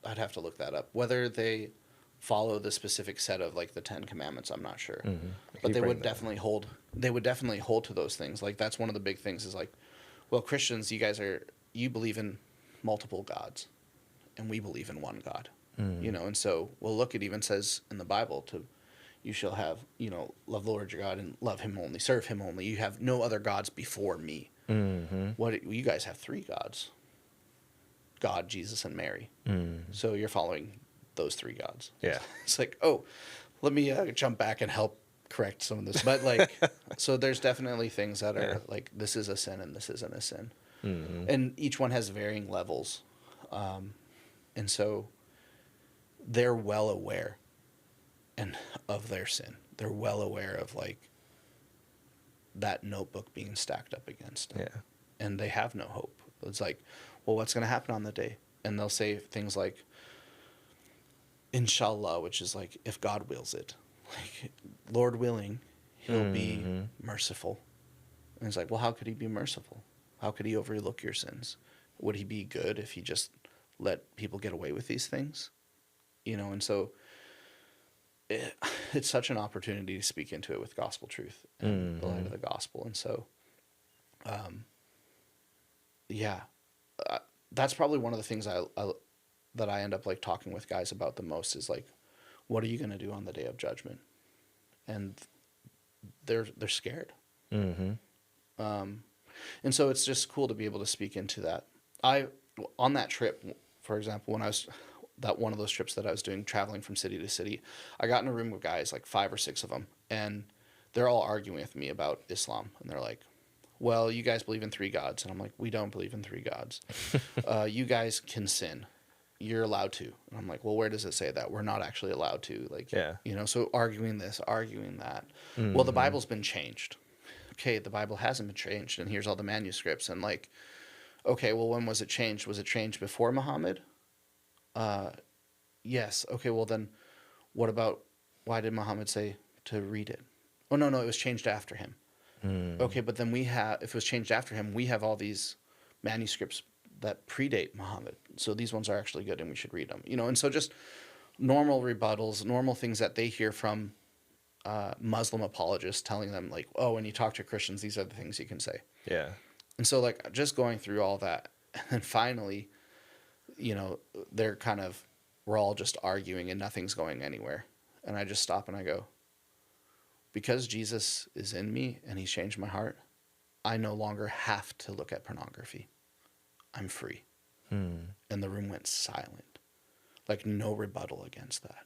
I'd have to look that up. Whether they follow the specific set of like the 10 Commandments, I'm not sure. But Keep they would bringing that definitely hold. They would definitely hold to those things. Like that's one of the big things is like, well, Christians, you believe in multiple gods, and we believe in one God. You know, and so look, it even says in the Bible you shall have, love the Lord your God and love Him only, serve Him only. You have no other gods before me. What you guys have 3 gods: God, Jesus, and Mary. So you're following those 3 gods. Yeah. It's like, oh, let me jump back and help correct some of this. But like, so there's definitely things that are like, this is a sin and this isn't a sin. And each one has varying levels. And so they're well aware of their sin. They're well aware of like that notebook being stacked up against them. Yeah. And they have no hope. It's like, well, what's going to happen on the day? And they'll say things like, inshallah, which is like, if God wills it, like, Lord willing, He'll be merciful. And it's like, well, how could He be merciful? How could He overlook your sins? Would He be good if He just let people get away with these things? And so it's such an opportunity to speak into it with gospel truth and the light of the gospel. And so, that's probably one of the things that I end up like talking with guys about the most is like, what are you going to do on the day of judgment? And they're scared. And so it's just cool to be able to speak into that. On that trip, for example, when I was one of those trips that I was doing, traveling from city to city, I got in a room with guys, like 5 or 6 of them, and they're all arguing with me about Islam. And they're like, well, you guys believe in 3 gods. And I'm like, we don't believe in 3 gods. You guys can sin. You're allowed to. And I'm like, well, where does it say that? We're not actually allowed to. Like, so arguing this, arguing that. Well, the Bible's been changed. Okay, the Bible hasn't been changed, and here's all the manuscripts. And like, okay, well, when was it changed? Was it changed before Muhammad? Yes. Okay, well then, what about, why did Muhammad say to read it? Oh, no, it was changed after him. Okay, but then if it was changed after him, we have all these manuscripts that predate Muhammad. So these ones are actually good and we should read them. And so just normal rebuttals, normal things that they hear from Muslim apologists telling them like, oh, when you talk to Christians, these are the things you can say. Yeah. And so like just going through all that, and then finally, we're all just arguing and nothing's going anywhere. And I just stop and I go, because Jesus is in me and He's changed my heart, I no longer have to look at pornography. I'm free. And the room went silent. Like no rebuttal against that.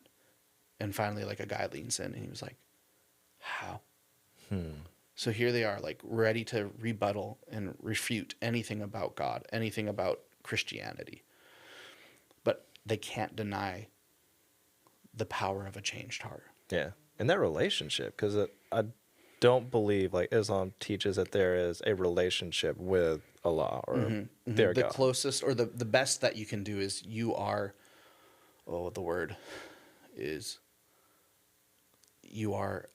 And finally, like a guy leans in and he was like, how? So here they are, like ready to rebuttal and refute anything about God, anything about Christianity. But they can't deny the power of a changed heart. Yeah. And that relationship, because I don't believe like Islam teaches that there is a relationship with Allah or their God. The closest or the best that you can do is you are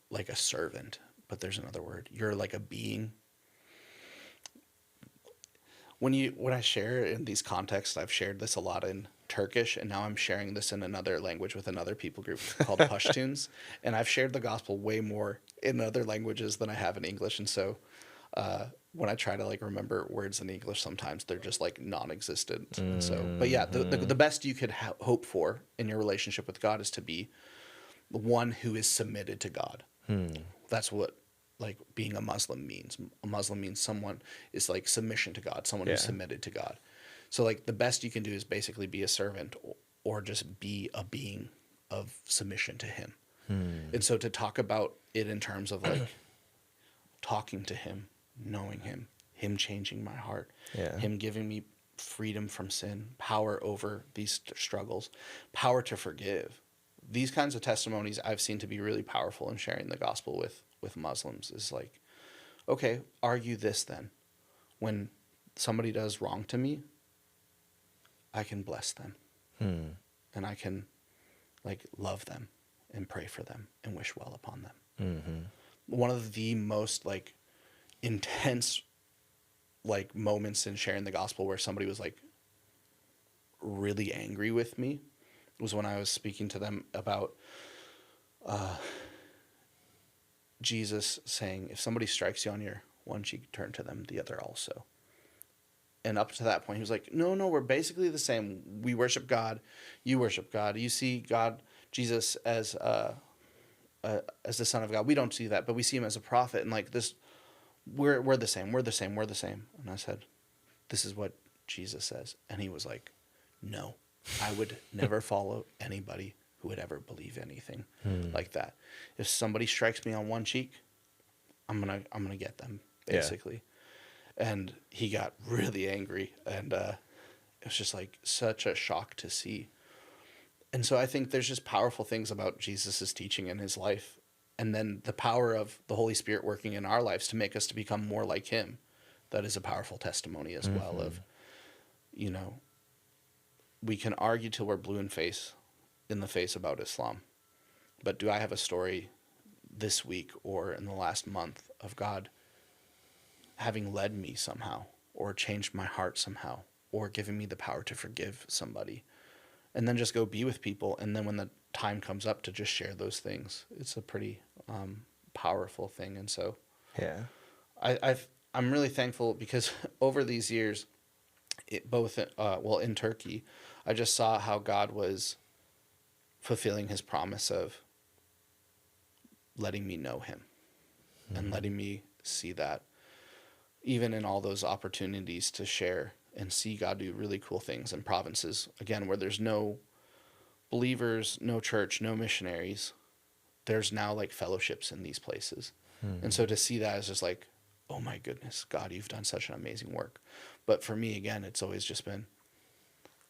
like a servant, but there's another word. You're like a being. When I share in these contexts, I've shared this a lot in Turkish, and now I'm sharing this in another language with another people group called Pashtuns. And I've shared the gospel way more in other languages than I have in English. And so when I try to like remember words in English, sometimes they're just like non-existent. And so, but yeah, the best you could hope for in your relationship with God is to be the one who is submitted to God. That's what like being a Muslim means. A Muslim means someone is like submission to God, someone who's submitted to God. So like the best you can do is basically be a servant or just be a being of submission to Him. And so to talk about it in terms of like talking to Him, knowing Him changing my heart, Him giving me freedom from sin, power over these struggles, power to forgive. These kinds of testimonies I've seen to be really powerful in sharing the gospel with Muslims is like, okay, argue this then. When somebody does wrong to me, I can bless them. And I can like love them and pray for them and wish well upon them. One of the most like intense like moments in sharing the gospel where somebody was like really angry with me was when I was speaking to them about Jesus saying, if somebody strikes you on your one cheek, turn to them the other also. And up to that point, he was like, no, we're basically the same. We worship God. You worship God. You see God, Jesus, as the Son of God. We don't see that, but we see him as a prophet. And like this, we're the same. We're the same. We're the same. And I said, this is what Jesus says. And he was like, no, I would never follow anybody who would ever believe anything like that. If somebody strikes me on one cheek, I'm gonna get them, basically. Yeah. And he got really angry, and it was just like such a shock to see. And so I think there's just powerful things about Jesus's teaching in his life, and then the power of the Holy Spirit working in our lives to make us to become more like him. That is a powerful testimony as well of, you know, we can argue till we're blue in the face about Islam. But do I have a story this week or in the last month of God having led me somehow or changed my heart somehow or given me the power to forgive somebody and then just go be with people? And then when the time comes up to just share those things, it's a pretty powerful thing. And so yeah, I'm really thankful because over these years, in Turkey, I just saw how God was fulfilling his promise of letting me know him and letting me see that even in all those opportunities to share and see God do really cool things in provinces, again, where there's no believers, no church, no missionaries, there's now like fellowships in these places. And so to see that is just like, oh my goodness, God, you've done such an amazing work. But for me, again, it's always just been,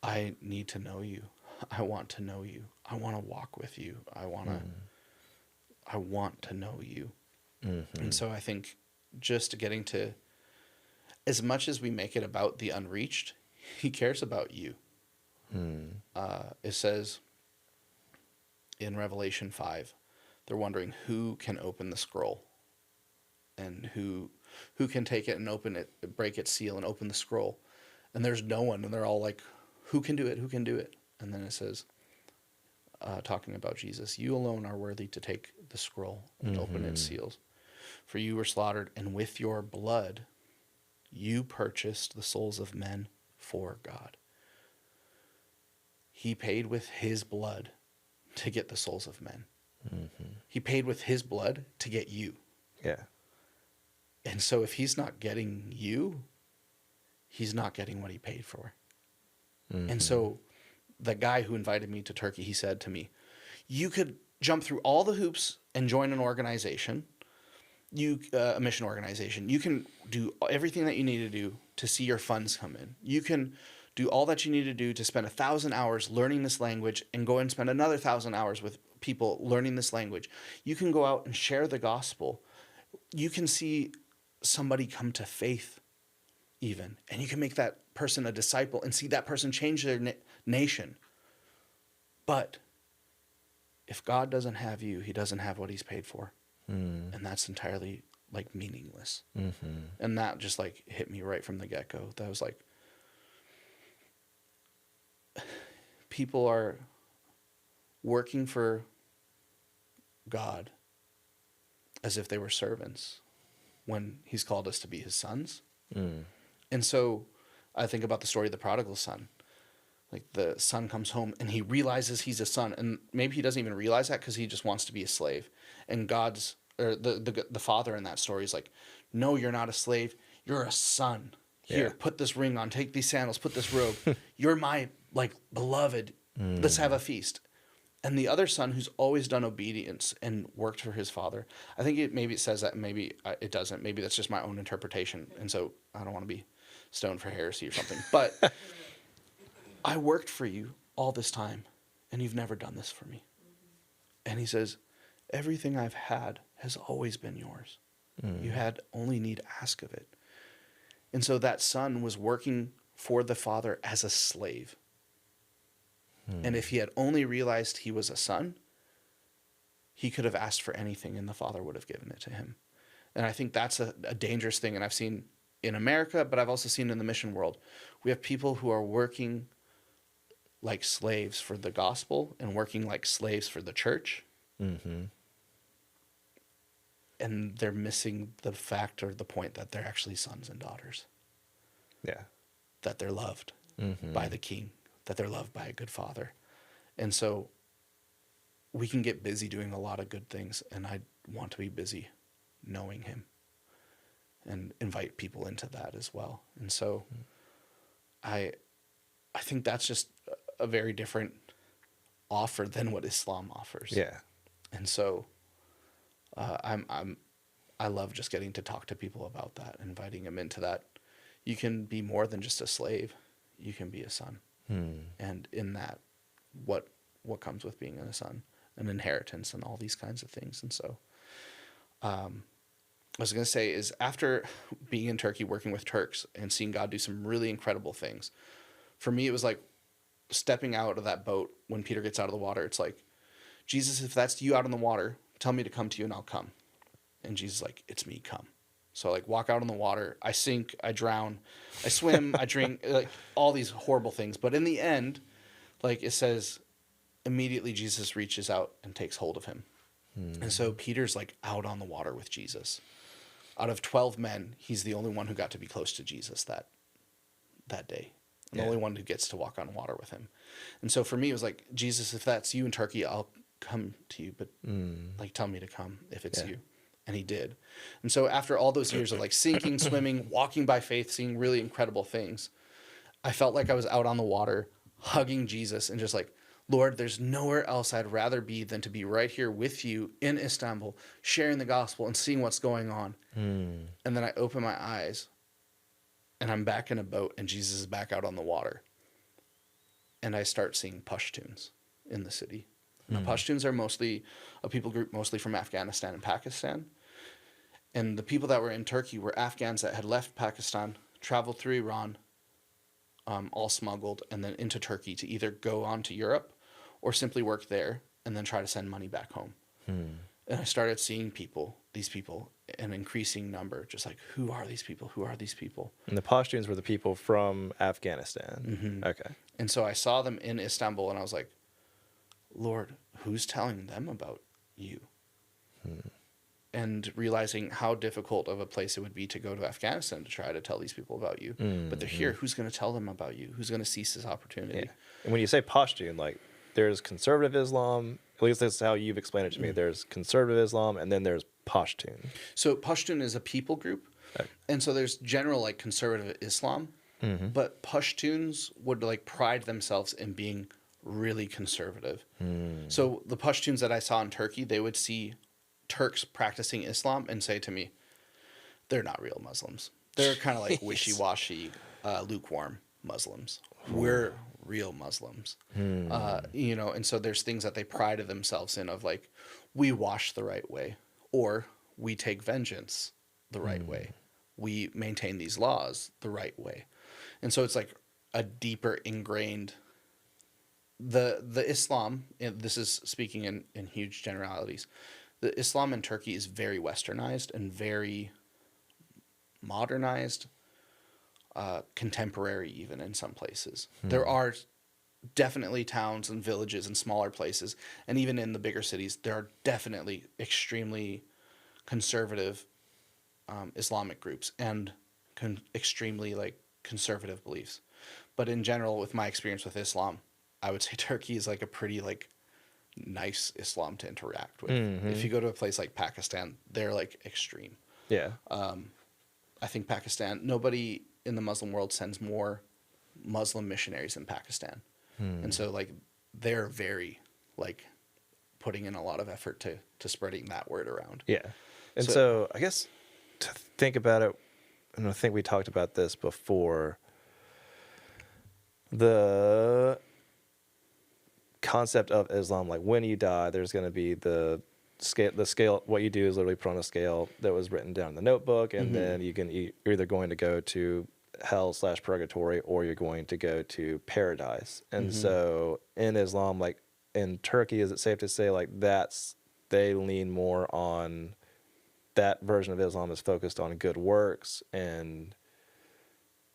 I need to know you. I want to know you. I want to walk with you. I want to know you. And so I think just getting to, as much as we make it about the unreached, he cares about you. It says in Revelation 5, they're wondering who can open the scroll and who can take it and open it, break its seal and open the scroll. And there's no one. And they're all like, who can do it? Who can do it? And then it says, talking about Jesus, you alone are worthy to take the scroll and open its seals. For you were slaughtered, and with your blood you purchased the souls of men for God. He paid with his blood to get the souls of men. He paid with his blood to get you. Yeah. And so if he's not getting you, he's not getting what he paid for. And so the guy who invited me to Turkey, he said to me, you could jump through all the hoops and join an organization, a mission organization. You can do everything that you need to do to see your funds come in. You can do all that you need to do to spend 1,000 hours learning this language and go and spend another 1,000 hours with people learning this language. You can go out and share the gospel. You can see somebody come to faith even, and you can make that person a disciple and see that person change their nation. But if God doesn't have you, he doesn't have what he's paid for. And that's entirely like meaningless. And that just like hit me right from the get-go. That was like, people are working for God as if they were servants when he's called us to be his sons. And so I think about the story of the prodigal son. Like the son comes home and he realizes he's a son, and maybe he doesn't even realize that because he just wants to be a slave. And the father in that story is like, no, you're not a slave. You're a son. Here, put this ring on, take these sandals, put this robe. You're my like beloved. Let's have a feast. And the other son, who's always done obedience and worked for his father, I think maybe it says that, maybe it doesn't. Maybe that's just my own interpretation. And so I don't want to be stoned for heresy or something. But I worked for you all this time, and you've never done this for me. And he says, everything I've had has always been yours. You had only need ask of it. And so that son was working for the father as a slave. And if he had only realized he was a son, he could have asked for anything and the father would have given it to him. And I think that's a dangerous thing. And I've seen in America, but I've also seen in the mission world. We have people who are working like slaves for the gospel and working like slaves for the church. Mm-hmm. And they're missing the fact or the point that they're actually sons and daughters. Yeah. That they're loved Mm-hmm. by the king, that they're loved by a good father. And so we can get busy doing a lot of good things, and I want to be busy knowing him and invite people into that as well. And so I think that's just a very different offer than what Islam offers. Yeah. And so I love just getting to talk to people about that, inviting them into that. You can be more than just a slave. You can be a son. And in that, what comes with being a son, an inheritance and all these kinds of things. And so I was going to say is after being in Turkey, working with Turks and seeing God do some really incredible things, for me, it was like stepping out of that boat when Peter gets out of the water. It's like, Jesus, if that's you out in the water, tell me to come to you and I'll come. And Jesus is like, it's me, come. So I like walk out in the water, I sink, I drown, I swim, I drink, like all these horrible things. But in the end, like it says, immediately Jesus reaches out and takes hold of him. And so Peter's like out on the water with Jesus. Out of 12 men, he's the only one who got to be close to Jesus that day. And the only one who gets to walk on water with him. And so for me, it was like, Jesus, if that's you in Turkey, I'll come to you. But like, tell me to come if it's you. And he did. And so after all those years of like sinking, swimming, walking by faith, seeing really incredible things, I felt like I was out on the water, hugging Jesus and just like, Lord, there's nowhere else I'd rather be than to be right here with you in Istanbul, sharing the gospel and seeing what's going on. And then I open my eyes and I'm back in a boat and Jesus is back out on the water. And I start seeing Pashtuns in the city. Now, Pashtuns are mostly a people group mostly from Afghanistan and Pakistan. And the people that were in Turkey were Afghans that had left Pakistan, traveled through Iran, all smuggled, and then into Turkey to either go on to Europe or simply work there and then try to send money back home. And I started seeing these people, an increasing number, just like, who are these people? Who are these people? And the Pashtuns were the people from Afghanistan. Okay. And so I saw them in Istanbul and I was like, Lord, who's telling them about you? And realizing how difficult of a place it would be to go to Afghanistan to try to tell these people about you. But they're here. Who's going to tell them about you? Who's going to seize this opportunity? Yeah. And when you say Pashtun, like there's conservative Islam, at least that's how you've explained it to me. There's conservative Islam and then there's Pashtun. So Pashtun is a people group. Okay. And so there's general like conservative Islam. But Pashtuns would like pride themselves in being really conservative. So the Pashtuns that I saw in Turkey, they would see Turks practicing Islam and say to me, they're not real Muslims. They're kind of like wishy-washy, lukewarm Muslims. We're real Muslims. And so there's things that they prided themselves in of like, we wash the right way, or we take vengeance the right way. We maintain these laws the right way. And so it's like a deeper ingrained the Islam, and this is speaking in huge generalities, the Islam in Turkey is very westernized and very modernized, contemporary even in some places. There are definitely towns and villages and smaller places, and even in the bigger cities, there are definitely extremely conservative Islamic groups and extremely like conservative beliefs. But in general, with my experience with Islam, I would say Turkey is like a pretty like nice Islam to interact with. If you go to a place like Pakistan, they're like extreme. Yeah. I think Pakistan, nobody in the Muslim world sends more Muslim missionaries in Pakistan. And so like they're very like putting in a lot of effort to spreading that word around. Yeah. And so I guess to think about it, and I think we talked about this before, the concept of Islam, like when you die, there's going to be the scale, what you do is literally put on a scale that was written down in the notebook, and then you can you're either going to go to hell/purgatory, or you're going to go to paradise. And so in Islam, like in Turkey, is it safe to say like they lean more on, that version of Islam is focused on good works and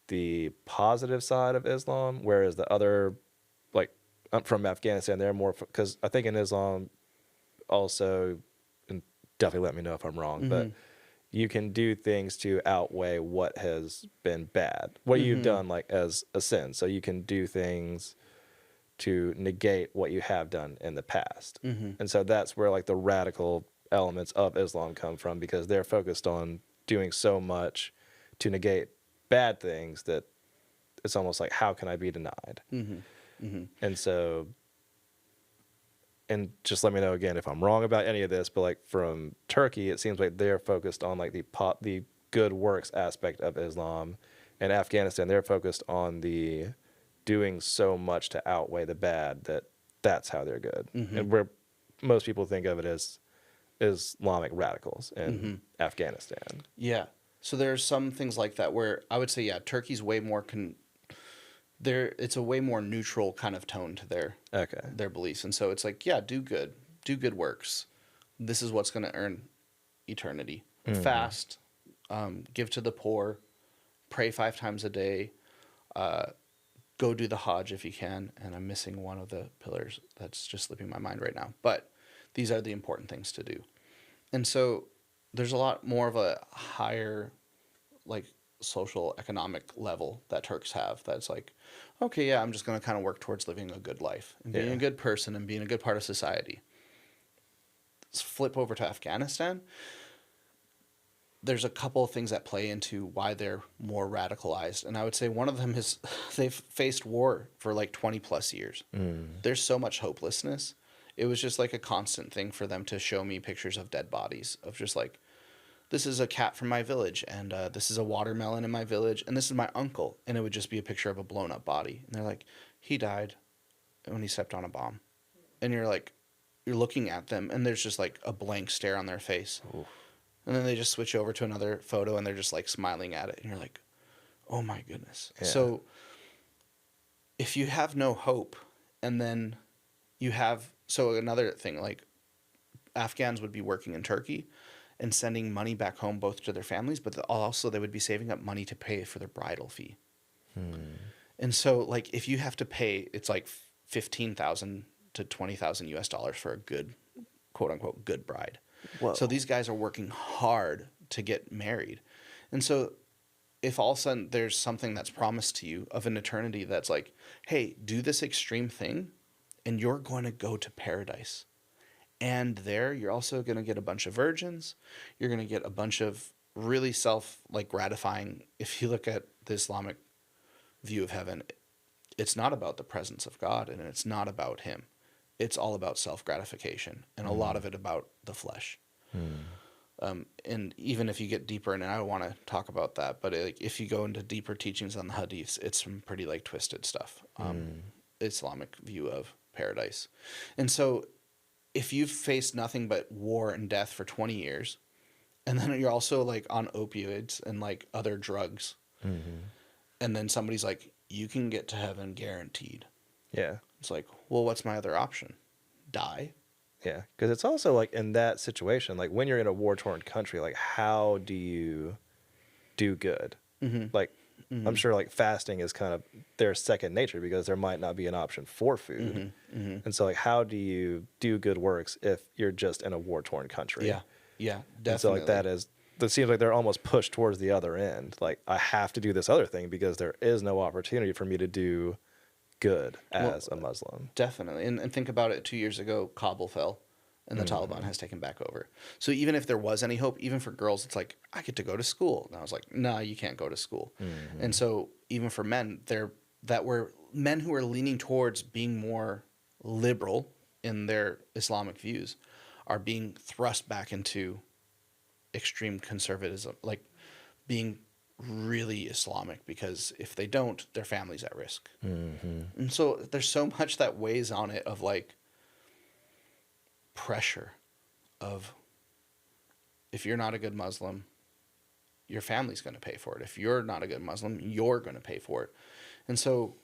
the positive side of Islam, whereas the other, like I'm from Afghanistan, they're more, because I think in Islam also, and definitely let me know if I'm wrong, but you can do things to outweigh what has been bad, what you've done like as a sin. So you can do things to negate what you have done in the past. And so that's where like the radical elements of Islam come from, because they're focused on doing so much to negate bad things that it's almost like, how can I be denied? And so, and just let me know again if I'm wrong about any of this, but like from Turkey, it seems like they're focused on like the good works aspect of Islam. And Afghanistan, they're focused on the doing so much to outweigh the bad that's how they're good. And where most people think of it as Islamic radicals in Afghanistan. Yeah. So there's some things like that where I would say, yeah, Turkey's way more it's a way more neutral kind of tone to their beliefs. And so it's like, yeah, do good works. This is what's going to earn eternity. Fast, give to the poor, pray 5 times a day, go do the Hajj if you can. And I'm missing one of the pillars that's just slipping my mind right now. But these are the important things to do. And so there's a lot more of a higher, like, social economic level that Turks have. That's like, okay, yeah, I'm just going to kind of work towards living a good life and being a good person and being a good part of society. Let's flip over to Afghanistan. There's a couple of things that play into why they're more radicalized. And I would say one of them is they've faced war for like 20 plus years. There's so much hopelessness. It was just like a constant thing for them to show me pictures of dead bodies, of just like, this is a cat from my village, and this is a watermelon in my village, and this is my uncle. And it would just be a picture of a blown up body. And they're like, he died when he stepped on a bomb. And you're like, you're looking at them, and there's just like a blank stare on their face. Oof. And then they just switch over to another photo, and they're just like smiling at it. And you're like, oh my goodness. Yeah. So if you have no hope, and then you have, so another thing, like Afghans would be working in Turkey and sending money back home, both to their families, but also they would be saving up money to pay for their bridal fee. And so, like, if you have to pay, it's like $15,000 to $20,000 US for a good, quote unquote, good bride. Whoa. So these guys are working hard to get married. And so if all of a sudden there's something that's promised to you of an eternity that's like, hey, do this extreme thing and you're going to go to paradise. And there you're also going to get a bunch of virgins. You're going to get a bunch of really gratifying. If you look at the Islamic view of heaven, it's not about the presence of God, and it's not about him. It's all about self-gratification, and a lot of it about the flesh. And even if you get deeper, and I want to talk about that, but if you go into deeper teachings on the hadiths, it's some pretty twisted stuff. Islamic view of paradise. And so if you've faced nothing but war and death for 20 years, and then you're also on opioids and other drugs, and then somebody's like, you can get to heaven guaranteed. Yeah. It's like, well, what's my other option? Die? Yeah. Because it's also in that situation, when you're in a war-torn country, how do you do good? I'm sure fasting is kind of their second nature, because there might not be an option for food. And so how do you do good works if you're just in a war-torn country? Yeah. Yeah, definitely. And so that seems like they're almost pushed towards the other end. I have to do this other thing because there is no opportunity for me to do good as a Muslim. Definitely. And think about it, 2 years ago, Kabul fell, and the Taliban has taken back over. So even if there was any hope, even for girls, it's like, I get to go to school. And I was like, no, you can't go to school. And so even for men, were men who are leaning towards being more liberal in their Islamic views are being thrust back into extreme conservatism, being really Islamic, because if they don't, their family's at risk. And so there's so much that weighs on it of pressure of, if you're not a good Muslim, your family's going to pay for it. If you're not a good Muslim, you're going to pay for it. And so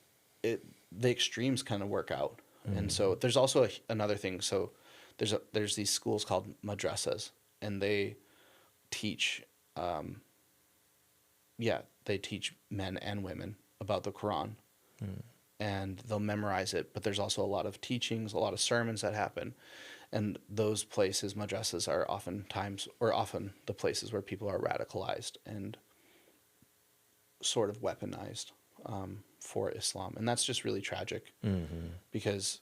the extremes kind of work out. And so there's also another thing. So there's these schools called madrasas, and they teach, they teach men and women about the Quran, and they'll memorize it. But there's also a lot of teachings, a lot of sermons that happen. And those places, madrasas, are often the places where people are radicalized and sort of weaponized for Islam. And that's just really tragic because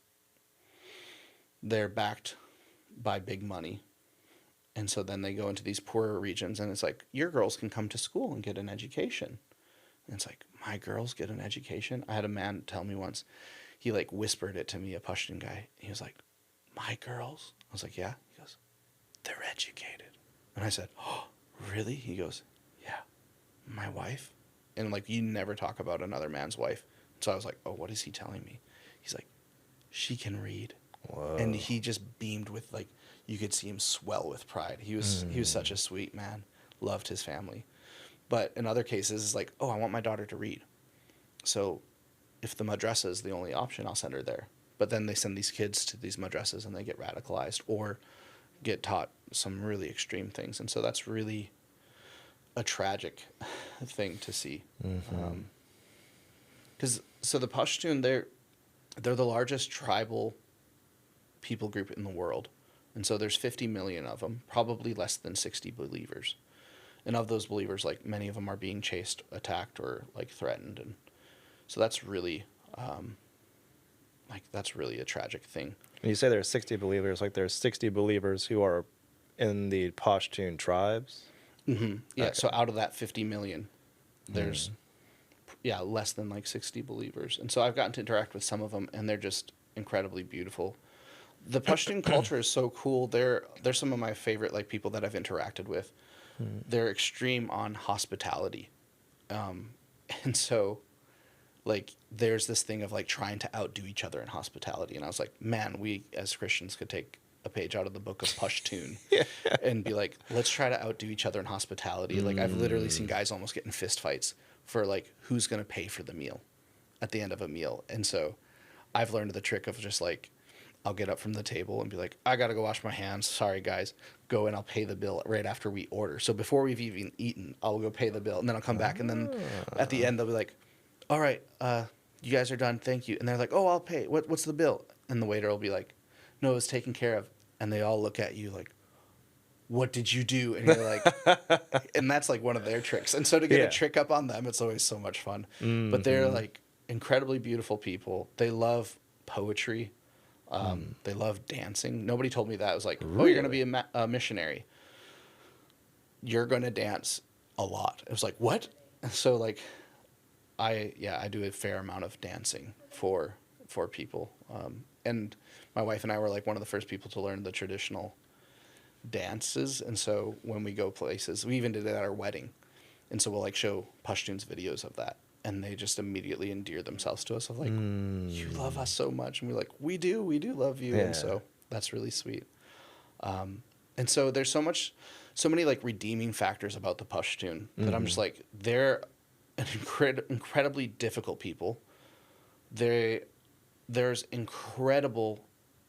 they're backed by big money. And so then they go into these poorer regions, and it's like, your girls can come to school and get an education. And it's like, my girls get an education? I had a man tell me once, he like whispered it to me, a Pashtun guy. He was like, my girls? I was like, yeah. He goes, they're educated. And I said, oh, really? He goes, yeah. My wife? And like, you never talk about another man's wife. So I was like, oh, what is he telling me? He's like, she can read. Whoa. And he just beamed with, like, you could see him swell with pride. He was such a sweet man, loved his family. But in other cases, it's like, oh, I want my daughter to read. So if the madrasa is the only option, I'll send her there. But then they send these kids to these madrasas and they get radicalized or get taught some really extreme things. And so that's really a tragic thing to see. So the Pashtun, they're the largest tribal people group in the world. And so there's 50 million of them, probably less than 60 believers. And of those believers, like, many of them are being chased, attacked, or like threatened. And so that's really that's really a tragic thing. When you say there's 60 believers, like there's 60 believers who are in the Pashtun tribes? Mm-hmm. Yeah, Okay. so out of that 50 million, there's, less than like 60 believers. And so I've gotten to interact with some of them, and they're just incredibly beautiful. The Pashtun culture is so cool. They're some of my favorite, like, people that I've interacted with. They're extreme on hospitality. And so, like, there's this thing of, like, trying to outdo each other in hospitality. And I was like, man, we as Christians could take a page out of the book of Pashtun and be like, let's try to outdo each other in hospitality. Like, I've literally seen guys almost get in fist fights for, like, who's going to pay for the meal at the end of a meal. And so I've learned the trick of just, like, I'll get up from the table and be like, I got to go wash my hands. Sorry, guys. Go and I'll pay the bill right after we order. So before we've even eaten, I'll go pay the bill. And then I'll come back. And then at the end, they'll be like, all right, you guys are done. Thank you. And they're like, oh, I'll pay. What's the bill? And the waiter will be like, no, it's taken care of. And they all look at you like, what did you do? And you're like, and that's like one of their tricks. And so to get a trick up on them, it's always so much fun. But they're like incredibly beautiful people. They love poetry. They love dancing. Nobody told me that. It was like, oh, you're going to be a missionary. You're going to dance a lot. It was like, what? So, like, I do a fair amount of dancing for people. And my wife and I were like one of the first people to learn the traditional dances. And so when we go places, we even did it at our wedding. And so we'll like show Pashtuns videos of that. And they just immediately endear themselves to us of like, you love us so much. And we're like, we do love you. Yeah. And so that's really sweet. And so there's so many like redeeming factors about the Pashtun that I'm just like, they're an incredibly difficult people. There's incredible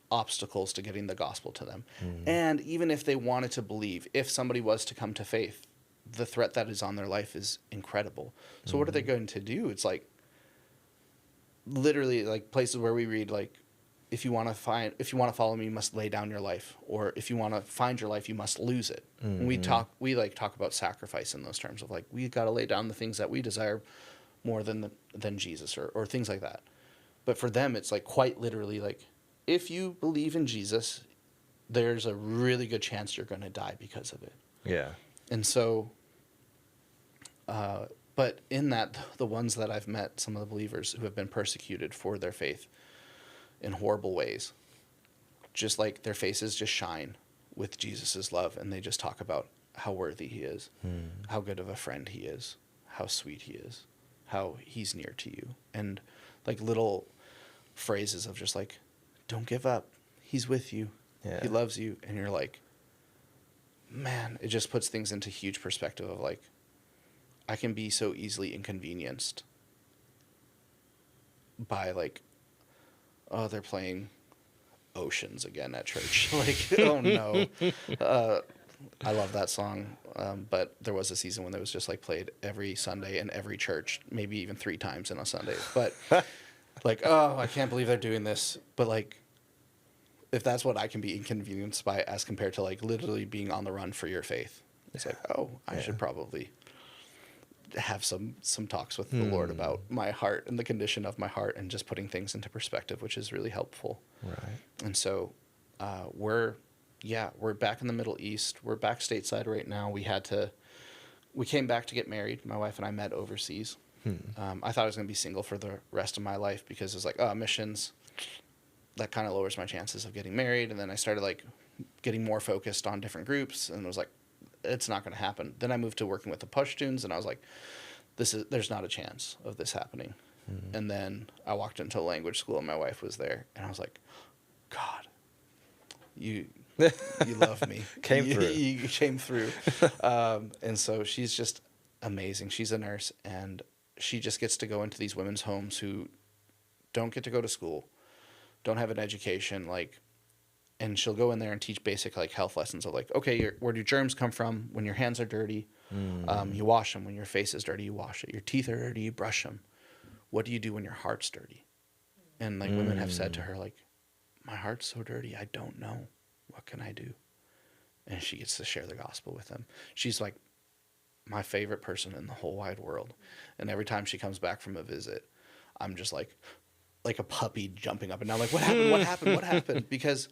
obstacles to getting the gospel to them. And even if they wanted to believe, if somebody was to come to faith, the threat that is on their life is incredible. So what are they going to do? It's like literally like places where we read like, if you want to follow me, you must lay down your life, or if you want to find your life, you must lose it. And we talk about sacrifice in those terms of like, we got to lay down the things that we desire more than Jesus or things like that. But for them, it's like quite literally like, if you believe in Jesus, there's a really good chance you're going to die because of it. Yeah. And so, but in that, the ones that I've met, some of the believers who have been persecuted for their faith in horrible ways, just like their faces just shine with Jesus's love, and they just talk about how worthy he is, how good of a friend he is, how sweet he is, how he's near to you, and like little phrases of just like, don't give up, he's with you, he loves you, and you're like, man, it just puts things into huge perspective of like, I can be so easily inconvenienced by like, oh, they're playing Oceans again at church. Like, oh no. I love that song. But there was a season when it was just like played every Sunday in every church, maybe even 3 times in a Sunday. But like, oh, I can't believe they're doing this. But like, if that's what I can be inconvenienced by as compared to like literally being on the run for your faith, it's like, oh, I should probably have some talks with the Lord about my heart and the condition of my heart and just putting things into perspective, which is really helpful. Right. And so we're back in the Middle East. We're back stateside right now. We came back to get married. My wife and I met overseas. I thought I was going to be single for the rest of my life because it was like, oh, missions, that kind of lowers my chances of getting married. And then I started like getting more focused on different groups and it was like, it's not going to happen. Then I moved to working with the Pashtuns and I was like, there's not a chance of this happening. And then I walked into a language school and my wife was there and I was like, God, you love me. You came through. And so she's just amazing. She's a nurse and she just gets to go into these women's homes who don't get to go to school, don't have an education, like, and she'll go in there and teach basic like health lessons of like, okay, where do germs come from? When your hands are dirty, you wash them. When your face is dirty, you wash it. Your teeth are dirty, you brush them. What do you do when your heart's dirty? And like women have said to her, like, my heart's so dirty, I don't know. What can I do? And she gets to share the gospel with them. She's like my favorite person in the whole wide world. And every time she comes back from a visit, I'm just like a puppy jumping up and down, like, what happened? What happened? What happened? Because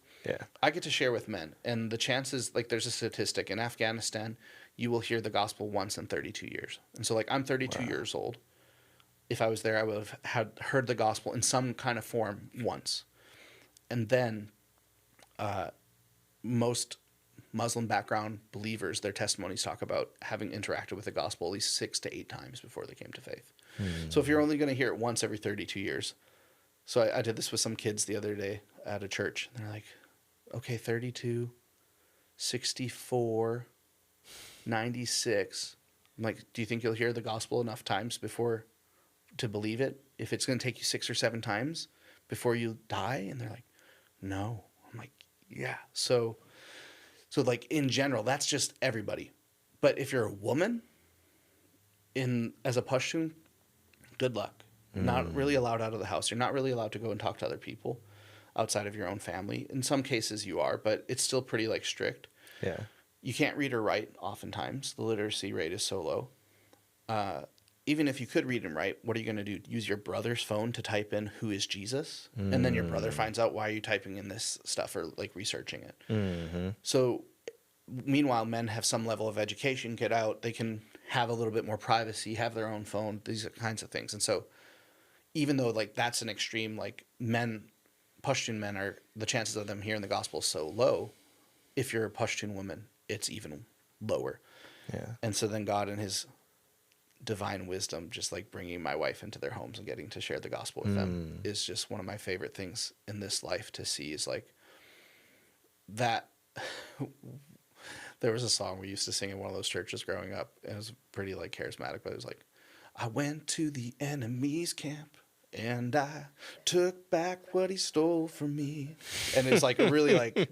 I get to share with men. And the chances, like, there's a statistic in Afghanistan, you will hear the gospel once in 32 years. And so, like, I'm 32 years old. If I was there, I would have heard the gospel in some kind of form once. And then most Muslim background believers, their testimonies talk about having interacted with the gospel at least 6 to 8 times before they came to faith. So if you're only going to hear it once every 32 years. So I did this with some kids the other day at a church. And they're like, okay, 32, 64, 96. I'm like, do you think you'll hear the gospel enough times before to believe it? If it's going to take you 6 or 7 times before you die? And they're like, no. I'm like, yeah. So like in general, that's just everybody. But if you're a woman as a Pashtun, good luck. Not really allowed out of the house. You're not really allowed to go and talk to other people outside of your own family. In some cases you are, but it's still pretty like strict. Yeah. You can't read or write oftentimes. The literacy rate is so low. Even if you could read and write, what are you going to do? Use your brother's phone to type in who is Jesus? And then your brother finds out why are you typing in this stuff or like researching it. So meanwhile, men have some level of education, get out, they can have a little bit more privacy, have their own phone, these kinds of things. And so even though like that's an extreme, like Pashtun men are, the chances of them hearing the gospel is so low. If you're a Pashtun woman, it's even lower. Yeah. And so then God in his divine wisdom, just like bringing my wife into their homes and getting to share the gospel with them is just one of my favorite things in this life to see is like that. There was a song we used to sing in one of those churches growing up. And it was pretty like charismatic, but it was like, I went to the enemy's camp and I took back what he stole from me. And it's like really like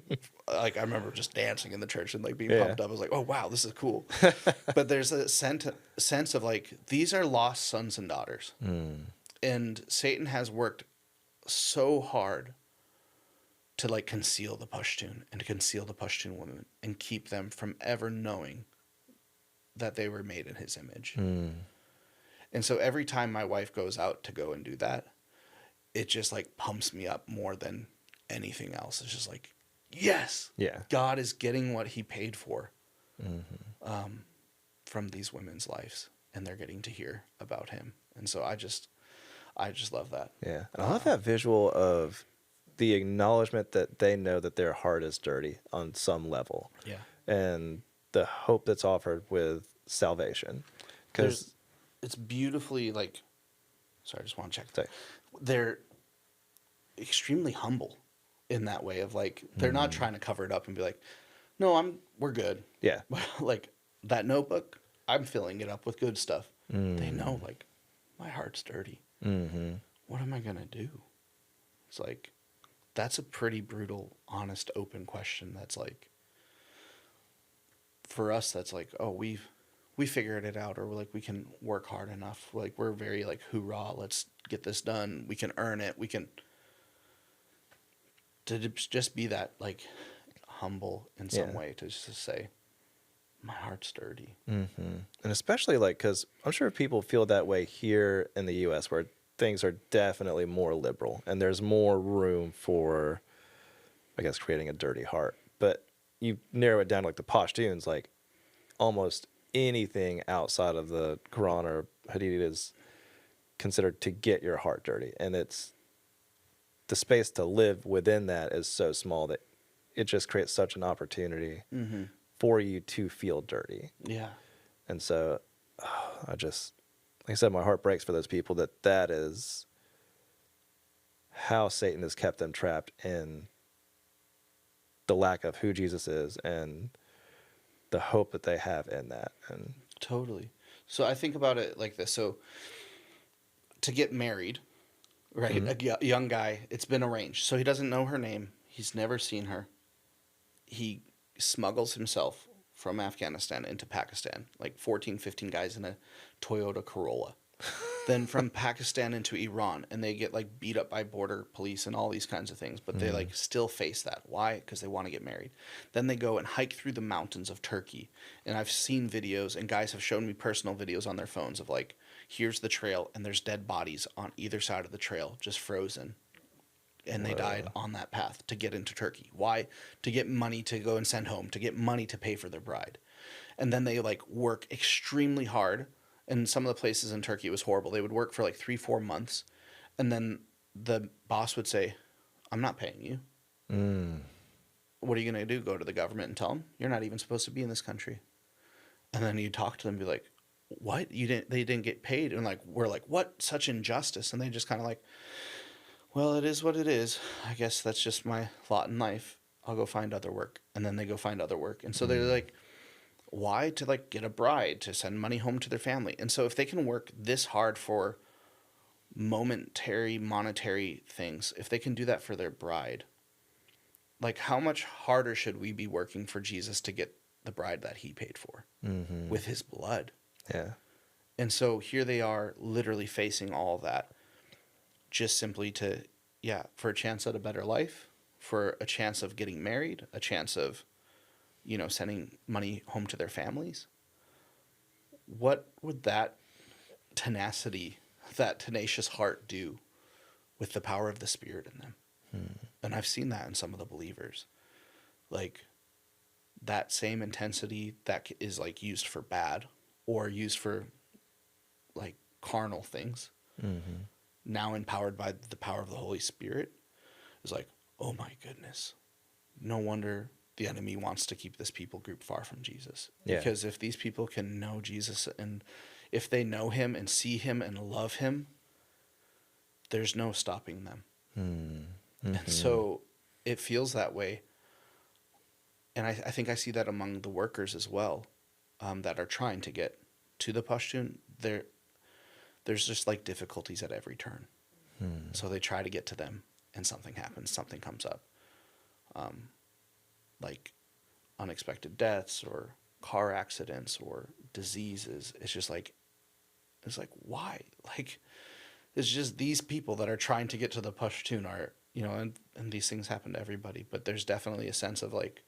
I remember just dancing in the church and like being pumped up. I was like, oh wow, this is cool. But there's a sense of like, these are lost sons and daughters. And Satan has worked so hard to like conceal the Pashtun and to conceal the Pashtun women and keep them from ever knowing that they were made in his image. And so every time my wife goes out to go and do that, it just like pumps me up more than anything else. It's just like, yes, God is getting what he paid for from these women's lives, and they're getting to hear about him. And so I just love that. Yeah. And I love that visual of the acknowledgement that they know that their heart is dirty on some level. Yeah. And the hope that's offered with salvation. Because it's beautifully like, sorry, I just want to check. Sorry. They're extremely humble in that way of like, they're not trying to cover it up and be like, No, we're good. Yeah. Like that notebook, I'm filling it up with good stuff. They know, like, my heart's dirty. Mm-hmm. What am I gonna do? It's like, that's a pretty brutal, honest, open question. That's like, for us, that's like, oh, we figured it out, or we're like, we can work hard enough. Like, we're very like, hoorah, let's get this done. We can earn it. We can, to just be that like humble in some Yeah. way, to just say, my heart's dirty. Mm-hmm. And especially like, because I'm sure people feel that way here in the U.S., where things are definitely more liberal and there's more room for, I guess, creating a dirty heart. But you narrow it down to like the Pashtuns, like almost anything outside of the Quran or Hadith is considered to get your heart dirty. And it's the space to live within that is so small that it just creates such an opportunity Mm-hmm. for you to feel dirty. Yeah. And so I just, like I said, my heart breaks for those people that is how Satan has kept them trapped in the lack of who Jesus is and the hope that they have in that. And Totally. So I think about it like this. So to get married, right? A young guy, it's been arranged. So he doesn't know her name. He's never seen her. He smuggles himself from Afghanistan into Pakistan, like 14, 15 guys in a Toyota Corolla. Then from Pakistan into Iran, and they get like beat up by border police and all these kinds of things, but they like still face that. Why? Because they want to get married. Then they go and hike through the mountains of Turkey, and I've seen videos, and guys have shown me personal videos on their phones of like, here's the trail, and there's dead bodies on either side of the trail, just frozen, and they died on that path to get into Turkey. Why? To get money to go and send home, to get money to pay for their bride. And then they like work extremely hard. And some of the places in Turkey, it was horrible. They would work for like 3-4 months. And then the boss would say, I'm not paying you. What are you going to do? Go to the government and tell them you're not even supposed to be in this country. And then you talk to them and be like, what? They didn't get paid. And like, we're like, what? Such injustice. And they just kind of like, well, it is what it is. I guess that's just my lot in life. I'll go find other work. And then they go find other work. And so they're like, why? To like get a bride, to send money home to their family. And so if they can work this hard for momentary monetary things, if they can do that for their bride, like how much harder should we be working for Jesus to get the bride that he paid for with his blood? yeah. And so here they are literally facing all of that just simply to, for a chance at a better life, for a chance of getting married, a chance of, sending money home to their families. What would that tenacity, that tenacious heart do with the power of the Spirit in them? And I've seen that in some of the believers. Like that same intensity that is like used for bad or used for like carnal things, now empowered by the power of the Holy Spirit, is like, oh my goodness, no wonder the enemy wants to keep this people group far from Jesus. Yeah. Because if these people can know Jesus, and if they know him and see him and love him, there's no stopping them. And so it feels that way. And I think I see that among the workers as well, that are trying to get to the Pashtun. There's just like difficulties at every turn. So they try to get to them and something happens, something comes up. Like unexpected deaths or car accidents or diseases. It's just like, why? Like, it's just these people that are trying to get to the Pashtun are, and these things happen to everybody, but there's definitely a sense of like,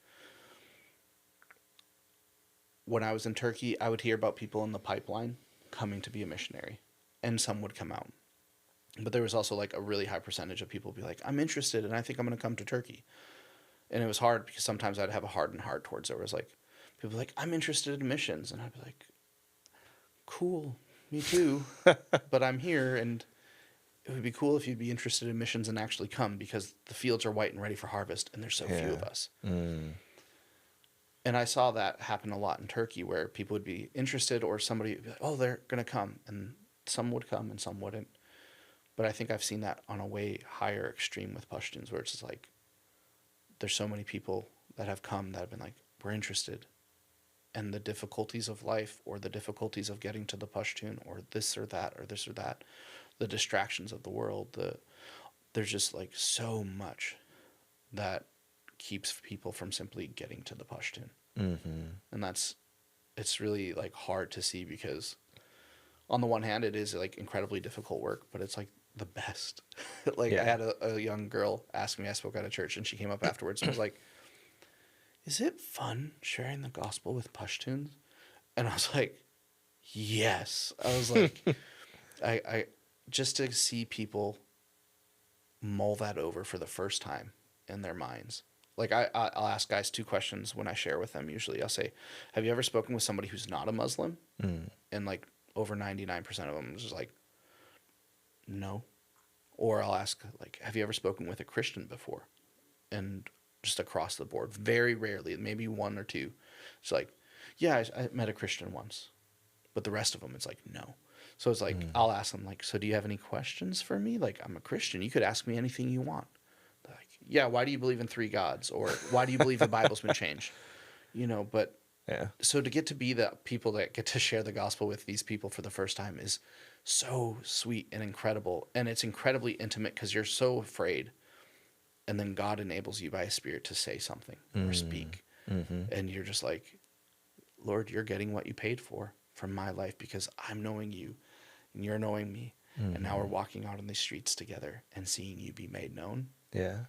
when I was in Turkey, I would hear about people in the pipeline coming to be a missionary, and some would come out. But there was also like a really high percentage of people be like, I'm interested and I think I'm going to come to Turkey. And it was hard because sometimes I'd have a hardened heart towards it. Where it was like, people were like, I'm interested in missions. And I'd be like, cool, me too. But I'm here, and it would be cool if you'd be interested in missions and actually come, because the fields are white and ready for harvest, and there's so few of us. And I saw that happen a lot in Turkey, where people would be interested, or somebody would be like, oh, they're going to come. And some would come and some wouldn't. But I think I've seen that on a way higher extreme with Pashtuns, where it's just like, there's so many people that have come that have been like, we're interested. And the difficulties of life, or the difficulties of getting to the Pashtun, or this or that, or this or that, the distractions of the world, there's just like so much that keeps people from simply getting to the Pashtun. And it's really like hard to see, because on the one hand, it is like incredibly difficult work, but it's like the best. Like I had a young girl ask me, I spoke at a church, and she came up afterwards and was like, is it fun sharing the gospel with Pashtuns? And I was like, yes. I was like, I just to see people mull that over for the first time in their minds. Like I'll ask guys 2 questions when I share with them. Usually I'll say, have you ever spoken with somebody who's not a Muslim? And like over 99% of them is just like, no. Or I'll ask, like, have you ever spoken with a Christian before? And just across the board, very rarely, maybe 1 or 2. It's like, yeah, I met a Christian once. But the rest of them, it's like, no. So it's like, I'll ask them, like, so do you have any questions for me? Like, I'm a Christian. You could ask me anything you want. They're like, yeah, why do you believe in 3 gods? Or why do you believe the Bible's been changed? You know, but so to get to be the people that get to share the gospel with these people for the first time is so sweet and incredible. And it's incredibly intimate, because you're so afraid. And then God enables you by His Spirit to say something or speak. And you're just like, Lord, you're getting what you paid for from my life, because I'm knowing you and you're knowing me. And now we're walking out on these streets together and seeing you be made known. Yeah.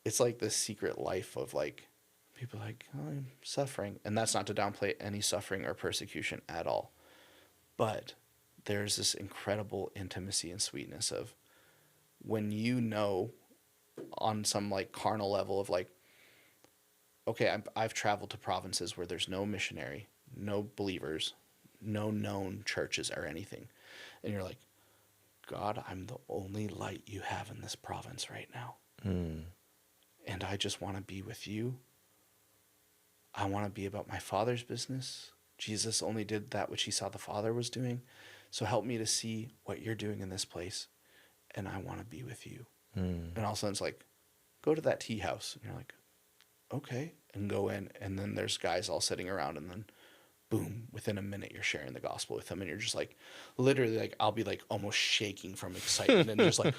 It's like this secret life of like, people like, oh, I'm suffering. And that's not to downplay any suffering or persecution at all. But there's this incredible intimacy and sweetness of when you know on some like carnal level of like, okay, I've traveled to provinces where there's no missionary, no believers, no known churches or anything. And you're like, God, I'm the only light you have in this province right now. And I just want to be with you. I want to be about my Father's business. Jesus only did that which He saw the Father was doing. So help me to see what you're doing in this place. And I want to be with you. And all of a sudden it's like, go to that tea house. And you're like, okay. And go in. And then there's guys all sitting around. And then boom, within a minute you're sharing the gospel with them. And you're just like, literally like, I'll be like almost shaking from excitement and just like,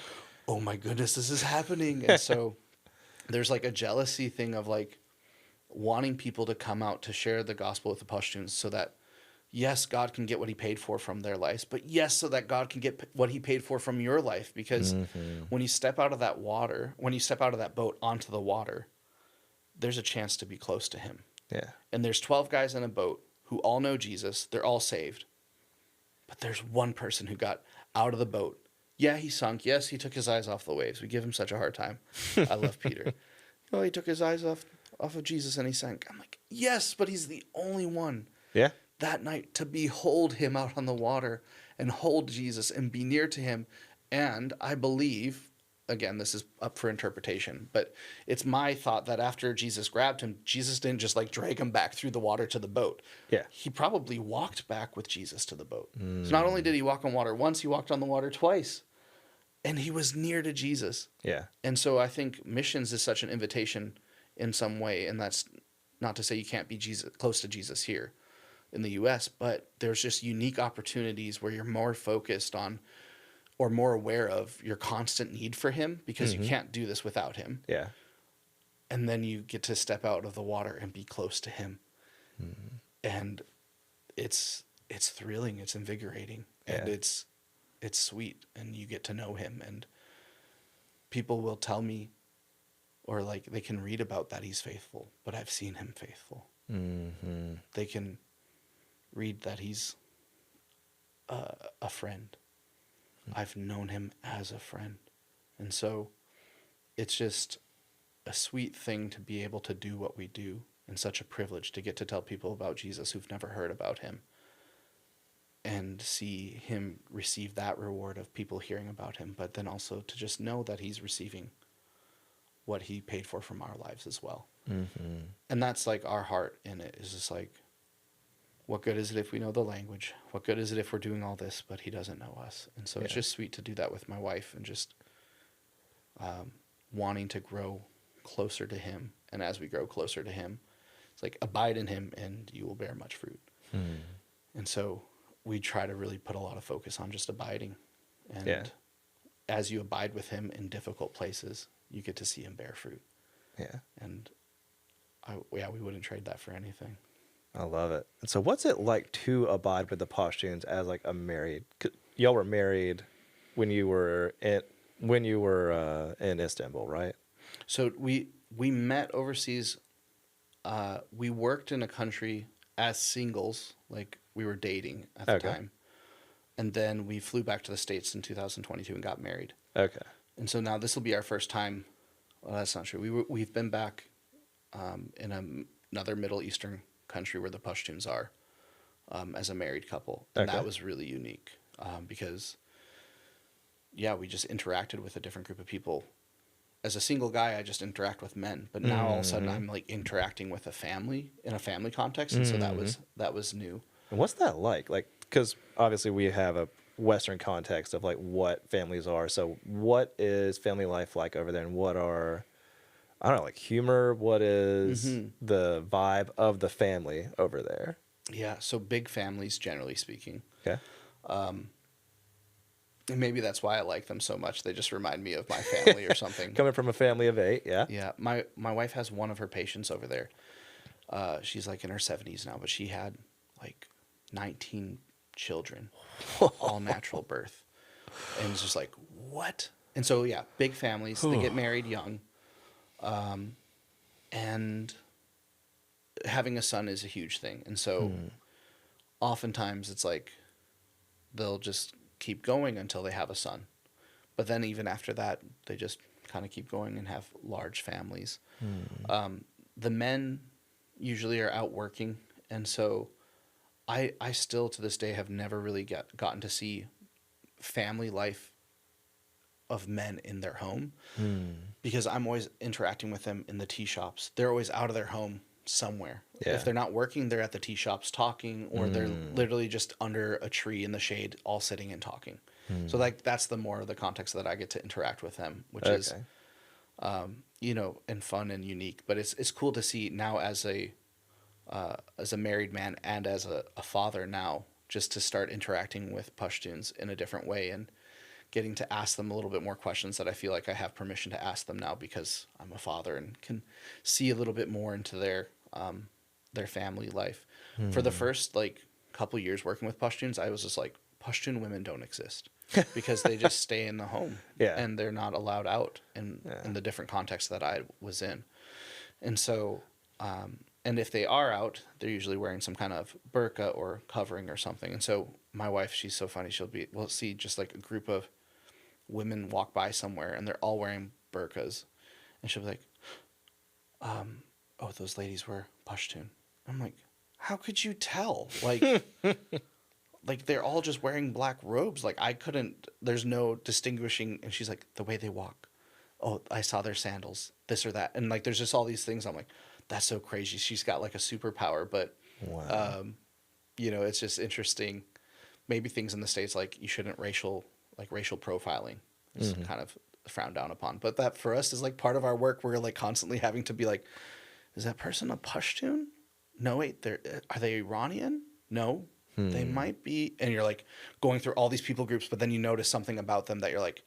oh my goodness, this is happening. And so there's like a jealousy thing of like wanting people to come out to share the gospel with the Pashtuns, so that yes, God can get what He paid for from their lives, but yes, so that God can get what He paid for from your life. Because when you step out of that water, when you step out of that boat onto the water, there's a chance to be close to Him. Yeah. And there's 12 guys in a boat who all know Jesus. They're all saved. But there's one person who got out of the boat. Yeah, he sunk. Yes, he took his eyes off the waves. We give him such a hard time. I love Peter. Oh, he took his eyes off of Jesus and he sank. I'm like, yes, but he's the only one that night to behold Him out on the water and hold Jesus and be near to Him. And I believe, again, this is up for interpretation, but it's my thought that after Jesus grabbed him, Jesus didn't just like drag him back through the water to the boat. Yeah. He probably walked back with Jesus to the boat. So not only did he walk on water once, he walked on the water twice. And he was near to Jesus. Yeah. And so I think missions is such an invitation in some way. And that's not to say you can't be close to Jesus here in the U.S., but there's just unique opportunities where you're more focused on or more aware of your constant need for Him, because you can't do this without Him. Yeah. And then you get to step out of the water and be close to Him. And it's thrilling, it's invigorating, and it's sweet, and you get to know Him. And people will tell me, or like they can read about that He's faithful, but I've seen Him faithful. They can read that He's a friend. I've known Him as a friend. And so it's just a sweet thing to be able to do what we do, and such a privilege to get to tell people about Jesus who've never heard about Him, and see Him receive that reward of people hearing about Him, but then also to just know that He's receiving what He paid for from our lives as well. And that's like our heart in it, is just like, what good is it if we know the language? What good is it if we're doing all this, but He doesn't know us? And so it's just sweet to do that with my wife, and just wanting to grow closer to Him. And as we grow closer to Him, It's like, abide in him and you will bear much fruit. And so we try to really put a lot of focus on just abiding. And as you abide with him in difficult places, you get to see him bear fruit. Yeah. And we wouldn't trade that for anything. I love it. And so what's it like to abide with the Pashtuns as like a married, y'all were married when you were in Istanbul, right? So we met overseas. We worked in a country as singles, like we were dating at the time. And then we flew back to the States in 2022 and got married. Okay. And so now this will be our first time. Well, that's not true. We've been back in another Middle Eastern country where the Pashtuns are as a married couple. And that was really unique because, we just interacted with a different group of people. As a single guy, I just interact with men. But now all of a sudden I'm like interacting with a family in a family context. And so that was new. And what's that like? Like, because obviously we have a Western context of like what families are. So what is family life like over there, and what are, I don't know, like humor? What is the vibe of the family over there? Yeah, so big families, generally speaking. Okay. And maybe that's why I like them so much. They just remind me of my family or something. Coming from a family of 8, yeah. Yeah, my wife has one of her patients over there. She's like in her 70s now, but she had like 19 children, all natural birth. And it's just like, what? And so, big families, they get married young. And having a son is a huge thing. And so oftentimes it's like they'll just keep going until they have a son. But then even after that, they just kind of keep going and have large families. The men usually are out working. And so I still to this day have never really gotten to see family life of men in their home because I'm always interacting with them in the tea shops. They're always out of their home somewhere. Yeah. If they're not working, they're at the tea shops talking, or they're literally just under a tree in the shade, all sitting and talking. So like that's the more of the context that I get to interact with them, which is, and fun and unique. But it's cool to see now as a married man and as a father now, just to start interacting with Pashtuns in a different way and getting to ask them a little bit more questions that I feel like I have permission to ask them now because I'm a father and can see a little bit more into their family life. For the first like couple years working with Pashtuns, I was just like, Pashtun women don't exist because they just stay in the home and they're not allowed out in the different contexts that I was in. And so, and if they are out, they're usually wearing some kind of burqa or covering or something. And so my wife, she's so funny. We'll see just like a group of women walk by somewhere and they're all wearing burqas. And she'll be like, oh, those ladies were Pashtun. I'm like, how could you tell? Like, like they're all just wearing black robes. Like there's no distinguishing. And she's like, the way they walk. Oh, I saw their sandals, this or that. And like, there's just all these things. I'm like, that's so crazy. She's got like a superpower, but, it's just interesting. Maybe things in the States, like you shouldn't racial profiling is kind of frowned down upon. But that for us is like part of our work. We're like constantly having to be like, is that person a Pashtun? No, wait, are they Iranian? No, they might be. And you're like going through all these people groups, but then you notice something about them that you're like,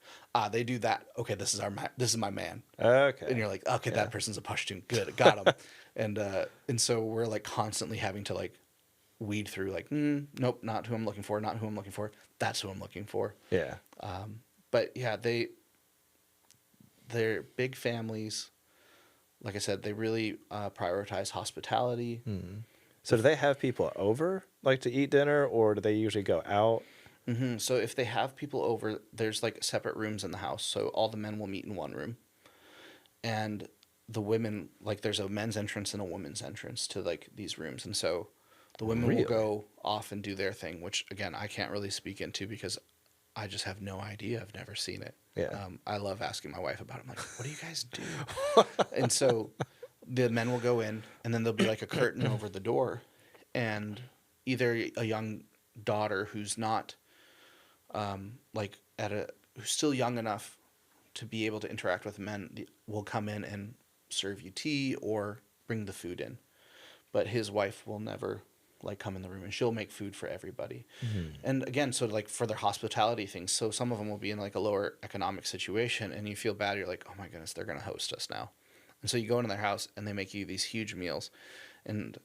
they do that. Okay, this is my man. Okay. And you're like, okay, that person's a Pashtun. Good, got him. And so we're like constantly having to like weed through like, nope, not who I'm looking for, not who I'm looking for. That's who I'm looking for. Yeah. But yeah, they're big families. Like I said, they really prioritize hospitality. So do they have people over like to eat dinner, or do they usually go out? So if they have people over, there's like separate rooms in the house. So all the men will meet in one room. And the women, like there's a men's entrance and a women's entrance to like these rooms. And so the women will go off and do their thing, which again, I can't really speak into because I just have no idea. I've never seen it. Yeah. I love asking my wife about it. I'm like, what do you guys do? And so the men will go in, and then there'll be like a curtain over the door, and either a young daughter who's not who's still young enough to be able to interact with men will come in and serve you tea or bring the food in. but his wife will never like come in the room, and she'll make food for everybody. And again, so like for their hospitality things, so some of them will be in like a lower economic situation, and you feel bad. You're like, oh my goodness, they're gonna host us now. And so you go into their house and they make you these huge meals, and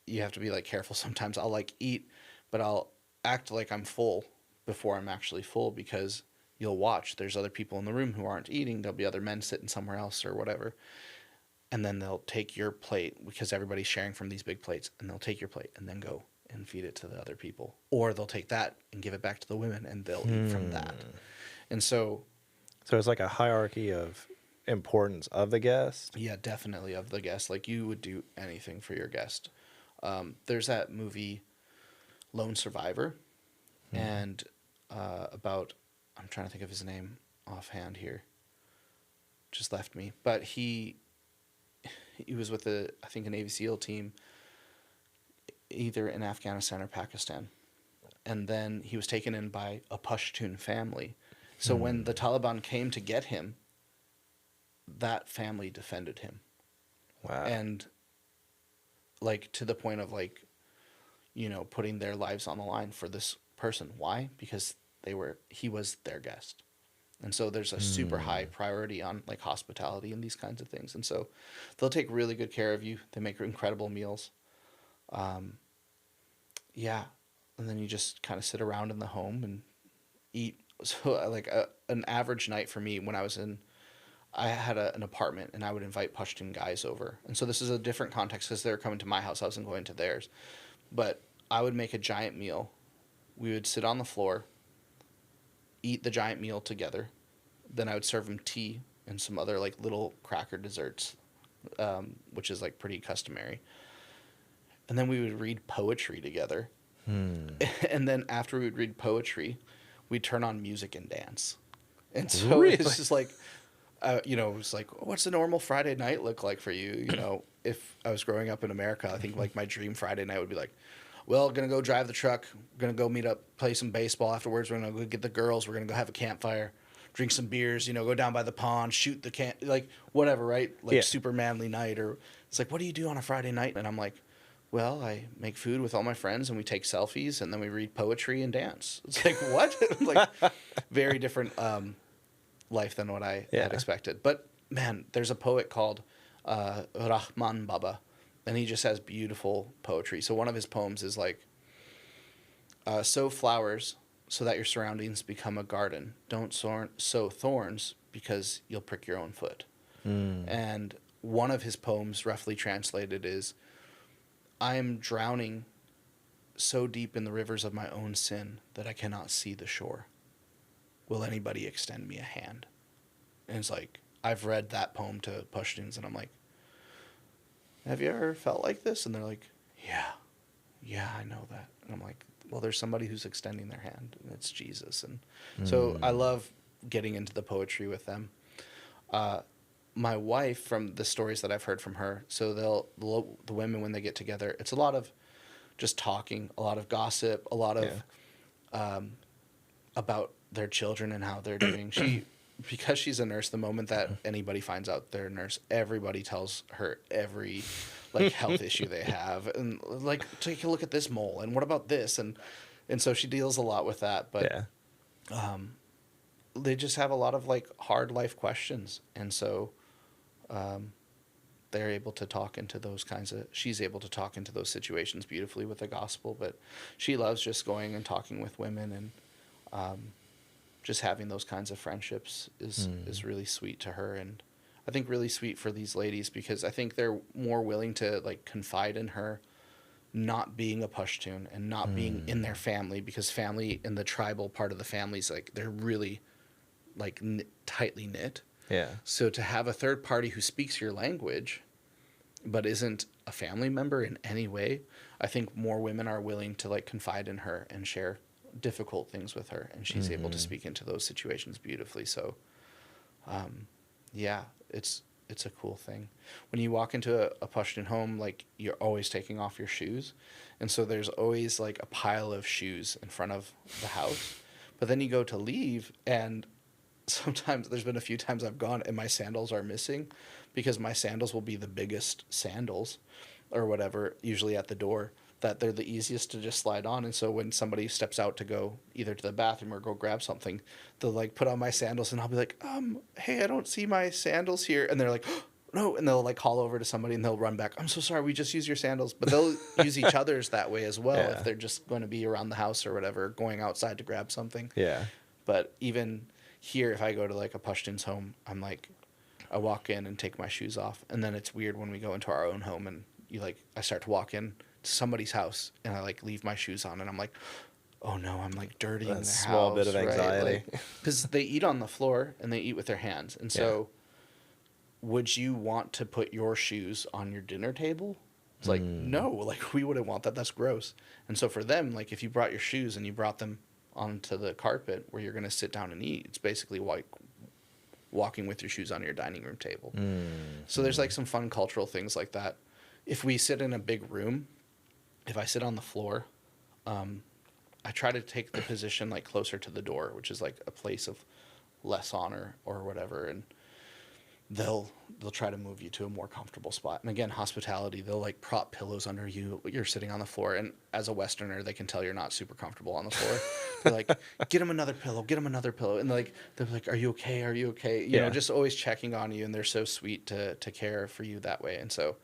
you have to be like careful. Sometimes I'll like eat, but I'll act like I'm full before I'm actually full, because you'll watch. There's other people in the room who aren't eating. There'll be other men sitting somewhere else or whatever. And then they'll take your plate, because everybody's sharing from these big plates, and they'll take your plate and then go and feed it to the other people. Or they'll take that and give it back to the women, and they'll eat from that. And so it's like a hierarchy of importance of the guest. yeah, definitely of the guest. Like, you would do anything for your guest. There's that movie Lone Survivor, and about, I'm trying to think of his name offhand here, just left me, but he was with I think a Navy SEAL team, either in Afghanistan or Pakistan, and then he was taken in by a Pashtun family. So when the Taliban came to get him, that family defended him. Wow. And like, to the point of like, you know, putting their lives on the line for this person. Why? Because he was their guest. And so there's a super high priority on like hospitality and these kinds of things. And so they'll take really good care of you. They make incredible meals. Yeah. And then you just kind of sit around in the home and eat. So like an average night for me, when I had an apartment, and I would invite Pashtun guys over. And so this is a different context, because they were coming to my house. I wasn't going to theirs. But I would make a giant meal. We would sit on the floor, eat the giant meal together. Then I would serve them tea and some other like little cracker desserts, which is like pretty customary. And then we would read poetry together. And then after we would read poetry, we'd turn on music and dance. And so Really? it's just like, you know, it's like, what's a normal Friday night look like for you? You know, if I was growing up in America, I think like my dream Friday night would be like, well, gonna go drive the truck, gonna go meet up, play some baseball afterwards. We're gonna go get the girls. We're gonna go have a campfire, drink some beers. You know, go down by the pond, shoot the like whatever, right? Like super manly night. Or it's like, what do you do on a Friday night? And I'm like, well, I make food with all my friends, and we take selfies, and then we read poetry and dance. It's like, what? Like, very different life than what I had expected. But man, there's a poet called Rahman Baba, and he just has beautiful poetry. So one of his poems is like, sow flowers so that your surroundings become a garden. Don't sow thorns, because you'll prick your own foot. And one of his poems, roughly translated, is, I am drowning so deep in the rivers of my own sin that I cannot see the shore. Will anybody extend me a hand? And it's like, I've read that poem to Pashtuns, and I'm like, have you ever felt like this? And they're like, yeah, I know that. And I'm like, well, there's somebody who's extending their hand, and it's Jesus. And so I love getting into the poetry with them. My wife, from the stories that I've heard from her, so the women, when they get together, it's a lot of just talking, a lot of gossip, a lot of about their children and how they're doing. Because she's a nurse, the moment that anybody finds out they're a nurse, everybody tells her every like health issue they have, and like, take a look at this mole, and what about this, and so she deals a lot with that. But they just have a lot of like hard life questions, and so they're able to talk into those she's able to talk into those situations beautifully with the gospel. But she loves just going and talking with women, and just having those kinds of friendships is really sweet to her. And I think really sweet for these ladies, because I think they're more willing to like confide in her, not being a Pashtun and not being in their family, because family in the tribal part of the families, like, they're really like tightly knit. Yeah. So to have a third party who speaks your language but isn't a family member in any way, I think more women are willing to like confide in her and share difficult things with her, and she's able to speak into those situations beautifully. So yeah, it's a cool thing. When you walk into a Pashtun home, like, you're always taking off your shoes, and so there's always like a pile of shoes in front of the house. But then you go to leave, and sometimes there's been a few times I've gone and my sandals are missing, because my sandals will be the biggest sandals, or whatever, usually at the door, that they're the easiest to just slide on. And so when somebody steps out to go either to the bathroom or go grab something, they'll like put on my sandals and I'll be like, hey, I don't see my sandals here. And they're like, oh, no. And they'll like call over to somebody and they'll run back. I'm so sorry. We just use your sandals. But they'll use each other's that way as well. Yeah. If they're just going to be around the house or whatever, going outside to grab something. Yeah. But even here, if I go to like a Pashtun's home, I'm like, I walk in and take my shoes off. And then it's weird when we go into our own home and I start to walk in to somebody's house and I like leave my shoes on and I'm like, oh no, I'm like dirtying their house. Small bit of anxiety. Because they eat on the floor and they eat with their hands. And so would you want to put your shoes on your dinner table? It's like, no, like we wouldn't want that. That's gross. And so for them, like if you brought your shoes and you brought them onto the carpet where you're going to sit down and eat, it's basically like walking with your shoes on your dining room table. So there's like some fun cultural things like that. If we sit in a big room, if I sit on the floor, I try to take the position like closer to the door, which is like a place of less honor or whatever, and they'll try to move you to a more comfortable spot. And again, hospitality, they'll like prop pillows under you. You're sitting on the floor, and as a Westerner, they can tell you're not super comfortable on the floor. They're like, get him another pillow, get him another pillow, and they're like, are you okay? Are you okay? You know, just always checking on you, and they're so sweet to care for you that way. And so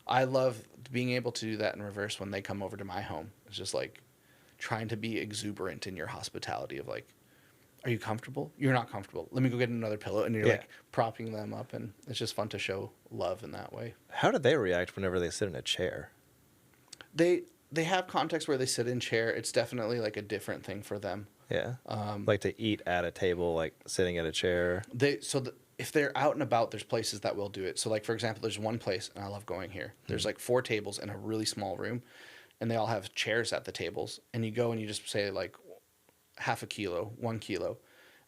I love being able to do that in reverse when they come over to my home. It's just like trying to be exuberant in your hospitality of like, are you comfortable? You're not comfortable. Let me go get another pillow. And you're like propping them up. And it's just fun to show love in that way. How do they react whenever they sit in a chair? They have contexts where they sit in chair. It's definitely like a different thing for them. Yeah. Like to eat at a table, like sitting at a chair. If they're out and about, there's places that will do it. So, like, for example, there's one place, and I love going here. There's, like, 4 tables in a really small room, and they all have chairs at the tables. And you go and you just say, like, half a kilo, 1 kilo.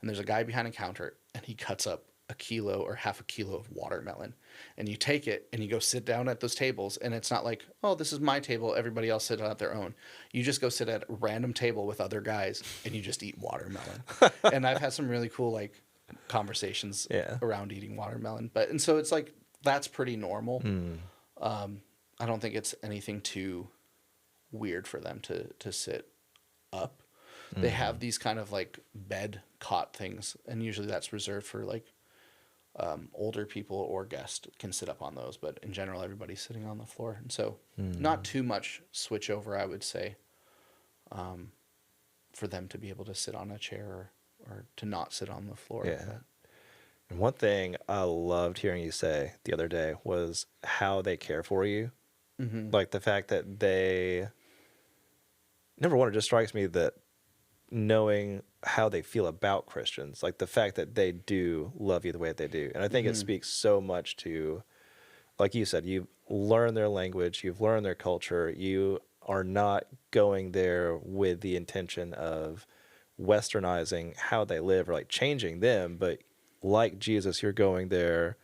And there's a guy behind a counter, and he cuts up a kilo or half a kilo of watermelon. And you take it, and you go sit down at those tables. And it's not like, oh, this is my table. Everybody else sit at their own. You just go sit at a random table with other guys, and you just eat watermelon. And I've had some really cool, like, conversations around eating watermelon, and so it's like that's pretty normal. I don't think it's anything too weird for them to sit up. They have these kind of like bed cot things, and usually that's reserved for like older people or guests can sit up on those, but in general everybody's sitting on the floor, and so not too much switch over, I would say, for them to be able to sit on a chair or to not sit on the floor. Yeah. And one thing I loved hearing you say the other day was how they care for you. Like the fact that they, number one, it just strikes me that knowing how they feel about Christians, like the fact that they do love you the way that they do. And I think it speaks so much to, like you said, you've learned their language, you've learned their culture, you are not going there with the intention of westernizing how they live or like changing them, but like Jesus, you're going there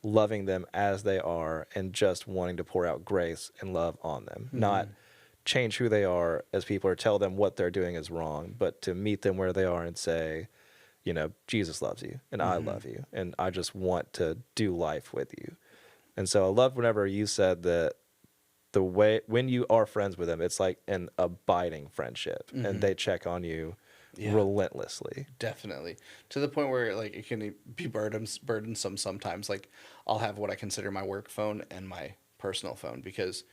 loving them as they are and just wanting to pour out grace and love on them, not change who they are as people or tell them what they're doing is wrong, but to meet them where they are and say, you know, Jesus loves you and I love you and I just want to do life with you. And so I loved whenever you said that the way when you are friends with them, it's like an abiding friendship and they check on you relentlessly. Definitely. To the point where like it can be burdensome sometimes. Like I'll have what I consider my work phone and my personal phone, because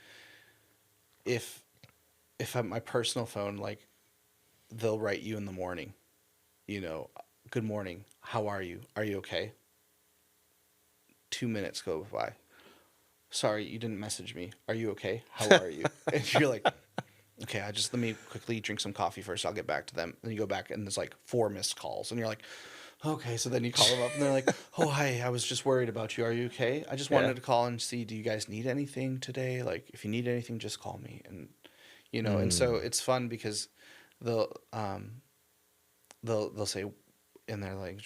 if I'm my personal phone, like they'll write you in the morning, you know, good morning, how are you? Are you okay? 2 minutes go by. Sorry, you didn't message me. Are you okay? How are you? And you're like, okay, let me quickly drink some coffee first. I'll get back to them. And you go back and there's like 4 missed calls. And you're like, okay. So then you call them up and they're like, oh, hi, I was just worried about you. Are you okay? I just wanted to call and see, do you guys need anything today? Like, if you need anything, just call me. And, you know, and so it's fun because they'll say, and they're like,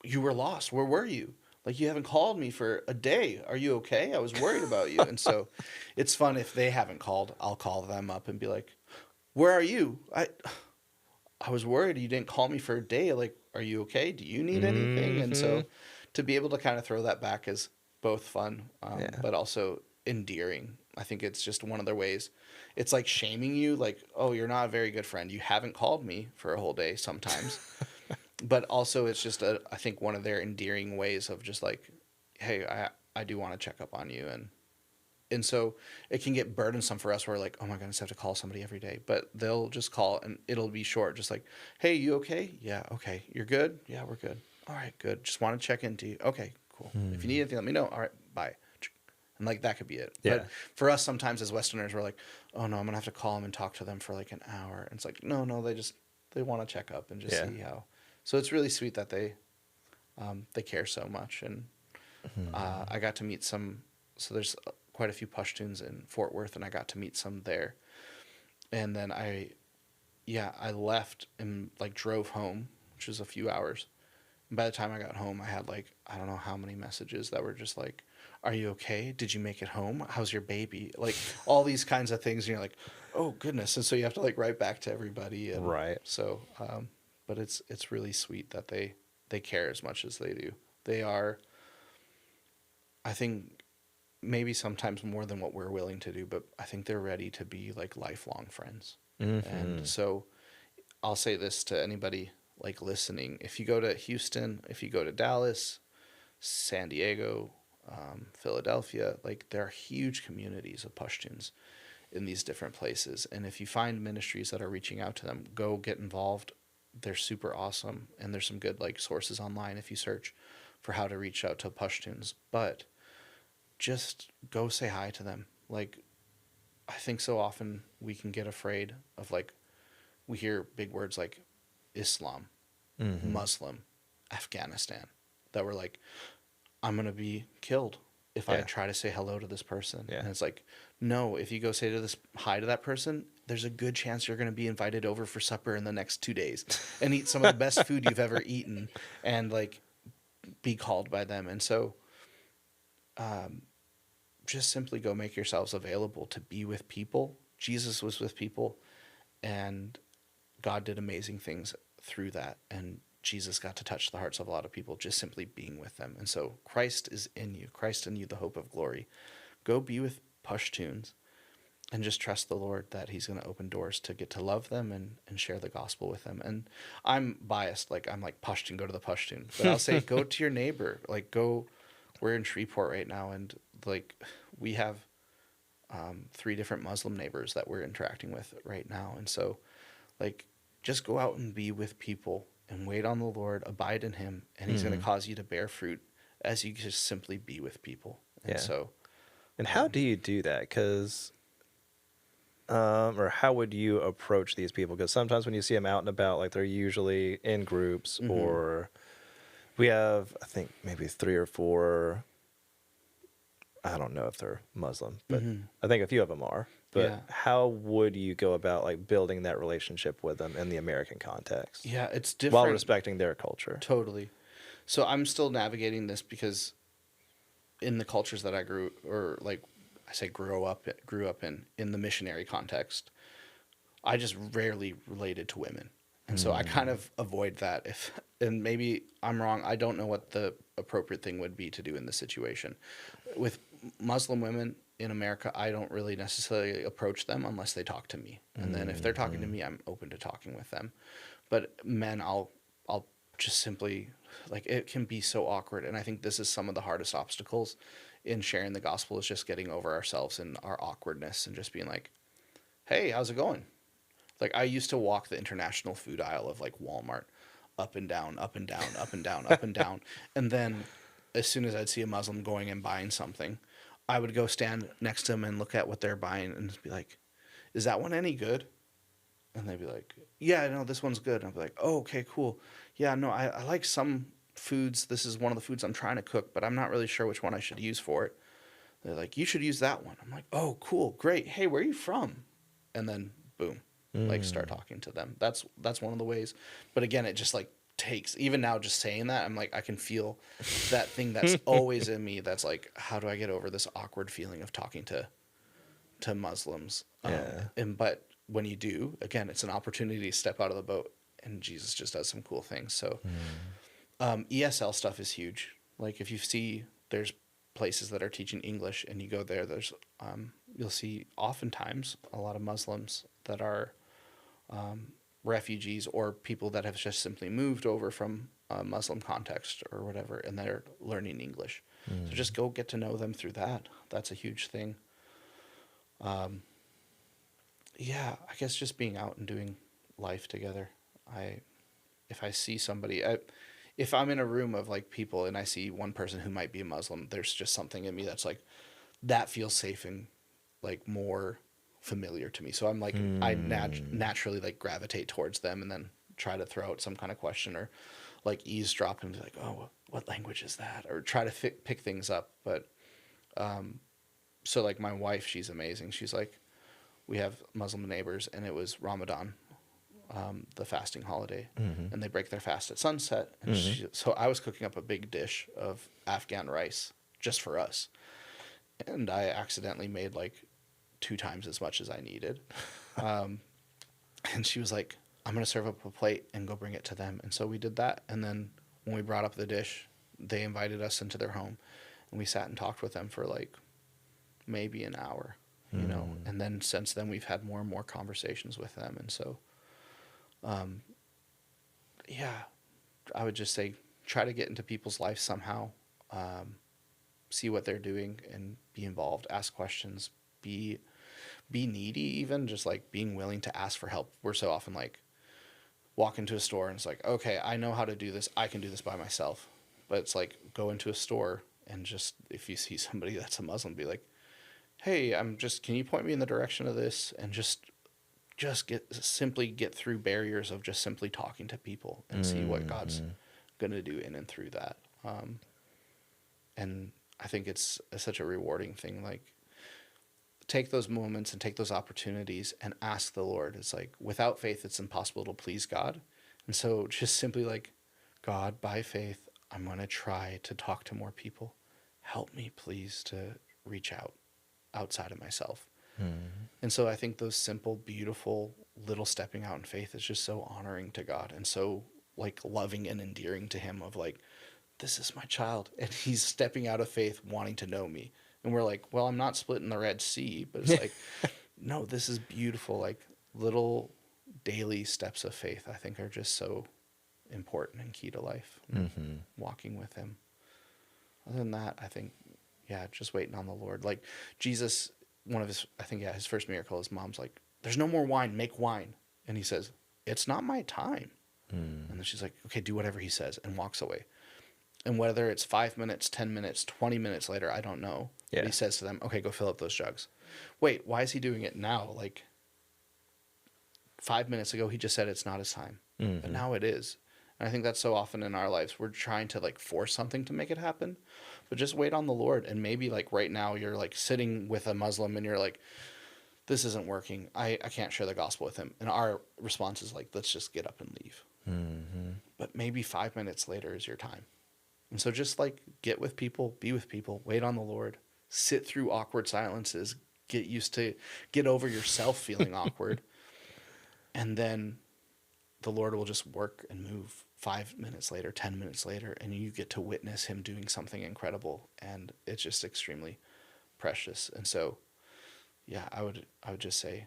you were lost. Where were you? Like, you haven't called me for a day. Are you okay? I was worried about you. And so it's fun if they haven't called, I'll call them up and be like, where are you? I was worried you didn't call me for a day. Like, are you okay? Do you need anything? And so to be able to kind of throw that back is both fun, but also endearing I think it's just one of their ways. It's like shaming you, like, oh, you're not a very good friend. You haven't called me for a whole day sometimes. But also it's just I think one of their endearing ways of just like, hey, I do want to check up on you. And so it can get burdensome for us. We're like, oh my goodness, I have to call somebody every day. But they'll just call and it'll be short. Just like, hey, you okay? Yeah, okay. You're good? Yeah, we're good. All right, good. Just want to check into you. Okay, cool. If you need anything, let me know. All right, bye. And like that could be it. Yeah. But for us, sometimes as Westerners, we're like, oh no, I'm gonna have to call them and talk to them for like an hour. And it's like, no, they want to check up and just see how. So it's really sweet that they care so much. And I got to meet some. So there's quite a few Pashtuns in Fort Worth, and I got to meet some there. And then I left and like drove home, which was a few hours. And by the time I got home, I had like, I don't know how many messages that were just like, are you okay? Did you make it home? How's your baby? Like all these kinds of things. And you're like, oh goodness. And so you have to like write back to everybody. And Right. So, but it's really sweet that they care as much as they do. They are, I think, maybe sometimes more than what we're willing to do, but I think they're ready to be like lifelong friends. And so I'll say this to anybody like listening. If you go to Houston, if you go to Dallas, San Diego, Philadelphia, like there are huge communities of Pashtuns in these different places. And if you find ministries that are reaching out to them, go get involved. They're super awesome. And there's some good like sources online if you search for how to reach out to Pashtuns. But just go say hi to them. Like, I think so often we can get afraid of like, we hear big words like Islam, Muslim, Afghanistan, that we're like, I'm going to be killed if I try to say hello to this person. Yeah. And it's like, no, if you go say hi to that person, there's a good chance you're going to be invited over for supper in the next 2 days and eat some of the best food you've ever eaten and like be called by them. And so, just simply go make yourselves available to be with people. Jesus was with people, and God did amazing things through that. And Jesus got to touch the hearts of a lot of people just simply being with them. And so Christ is in you, Christ in you, the hope of glory. Go be with Pashtuns and just trust the Lord that he's going to open doors to get to love them and share the gospel with them. And I'm biased. Like, I'm like, Pashtun, go to the Pashtun. But I'll say, go to your neighbor. Like, go. We're in Shreveport right now, and like we have 3 different Muslim neighbors that we're interacting with right now. And so, like, just go out and be with people and wait on the Lord, abide in him, and he's going to cause you to bear fruit as you just simply be with people. And so. And how do you do that? Because, or how would you approach these people? Because sometimes when you see them out and about, like they're usually in groups, or we have, I think, maybe 3 or 4. I don't know if they're Muslim, but I think a few of them are. But how would you go about like building that relationship with them in the American context? Yeah, it's different. While respecting their culture. Totally. So I'm still navigating this because in the cultures that I grew up in the missionary context, I just rarely related to women. And so I kind of avoid that. And maybe I'm wrong. I don't know what the appropriate thing would be to do in this situation. With Muslim women in America, I don't really necessarily approach them unless they talk to me. And then if they're talking to me, I'm open to talking with them. But men, I'll just simply, like, it can be so awkward. And I think this is some of the hardest obstacles in sharing the gospel, is just getting over ourselves and our awkwardness and just being like, hey, how's it going? Like, I used to walk the international food aisle of like Walmart, up and down, up and down, up and down, up and down. And then as soon as I'd see a Muslim going and buying something, I would go stand next to them and look at what they're buying and just be like, is that one any good? And they'd be like, yeah, no, this one's good. And I'd be like, oh, okay, cool. Yeah, no, I like some foods. This is one of the foods I'm trying to cook, but I'm not really sure which one I should use for it. They're like, you should use that one. I'm like, oh, cool, great. Hey, where are you from? And then boom, like start talking to them. That's one of the ways. But again, it just like takes, even now just saying that, I'm like, I can feel that thing that's always in me. That's like, how do I get over this awkward feeling of talking to Muslims? But when you do, again, it's an opportunity to step out of the boat, and Jesus just does some cool things. So ESL stuff is huge. Like, if you see there's places that are teaching English and you go there, there's you'll see oftentimes a lot of Muslims that are refugees or people that have just simply moved over from a Muslim context or whatever, and they're learning English. So just go get to know them through that. That's a huge thing. Yeah, I guess just being out and doing life together. If I see somebody, if I'm in a room of like people and I see one person who might be a Muslim, there's just something in me that's like, that feels safe and like more familiar to me. So I'm like, I naturally like gravitate towards them and then try to throw out some kind of question or like eavesdrop and be like, oh, what language is that? Or try to pick things up. But so like my wife, she's amazing. She's like, we have Muslim neighbors and it was Ramadan, the fasting holiday, and they break their fast at sunset. And so I was cooking up a big dish of Afghan rice just for us. And I accidentally made like 2 times as much as I needed. And she was like, I'm going to serve up a plate and go bring it to them. And so we did that. And then when we brought up the dish, they invited us into their home and we sat and talked with them for like maybe an hour, you know, and then since then we've had more and more conversations with them. And so, yeah, I would just say, try to get into people's lives somehow, see what they're doing and be involved, ask questions, be needy, even just like being willing to ask for help. We're so often like walk into a store and it's like, okay, I know how to do this. I can do this by myself. But it's like, go into a store and just, if you see somebody that's a Muslim, be like, hey, can you point me in the direction of this? And just get through barriers of just simply talking to people and see what God's going to do in and through that. And I think it's such a rewarding thing. Like, take those moments and take those opportunities and ask the Lord. It's like, without faith, it's impossible to please God. And so just simply like, God, by faith, I'm going to try to talk to more people. Help me, please, to reach out outside of myself. And so I think those simple, beautiful little stepping out in faith is just so honoring to God and so like loving and endearing to him of like, this is my child. And he's stepping out of faith, wanting to know me. And we're like, well, I'm not splitting the Red Sea, but it's like, no, this is beautiful. Like little daily steps of faith, I think are just so important and key to life. Walking with him. Other than that, I think, yeah, just waiting on the Lord. Like Jesus, one of his, I think, yeah, his first miracle, his mom's like, there's no more wine, make wine. And he says, it's not my time. And then she's like, okay, do whatever he says, and walks away. And whether it's 5 minutes, 10 minutes, 20 minutes later, I don't know. Yeah. But he says to them, okay, go fill up those jugs. Wait, why is he doing it now? Like 5 minutes ago, he just said it's not his time. But now it is. And I think that's so often in our lives. We're trying to like force something to make it happen. But just wait on the Lord. And maybe like right now you're like sitting with a Muslim and you're like, this isn't working. I can't share the gospel with him. And our response is like, let's just get up and leave. But maybe 5 minutes later is your time. And so just like get with people, be with people, wait on the Lord, sit through awkward silences, get over yourself feeling awkward. And then the Lord will just work and move 5 minutes later, 10 minutes later, and you get to witness him doing something incredible. And it's just extremely precious. And so, yeah, I would just say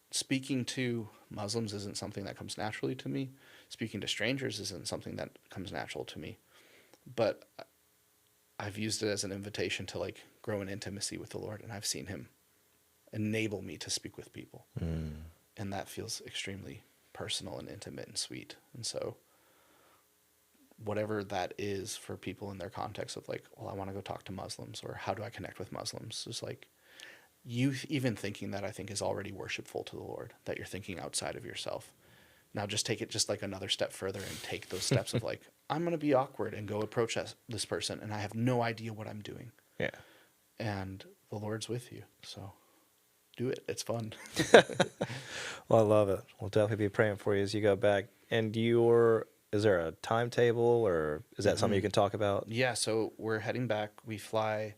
speaking to Muslims isn't something that comes naturally to me. Speaking to strangers isn't something that comes natural to me. But I've used it as an invitation to like grow in intimacy with the Lord, and I've seen him enable me to speak with people. And that feels extremely personal and intimate and sweet. And so whatever that is for people in their context of like, well, I want to go talk to Muslims, or how do I connect with Muslims? Is like, you even thinking that, I think, is already worshipful to the Lord, that you're thinking outside of yourself. Now just take it just like another step further and take those steps of like, I'm going to be awkward and go approach this person and I have no idea what I'm doing. Yeah. And the Lord's with you. So do it. It's fun. Well, I love it. We'll definitely be praying for you as you go back. And is there a timetable, or is that something you can talk about? Yeah. So we're heading back. We fly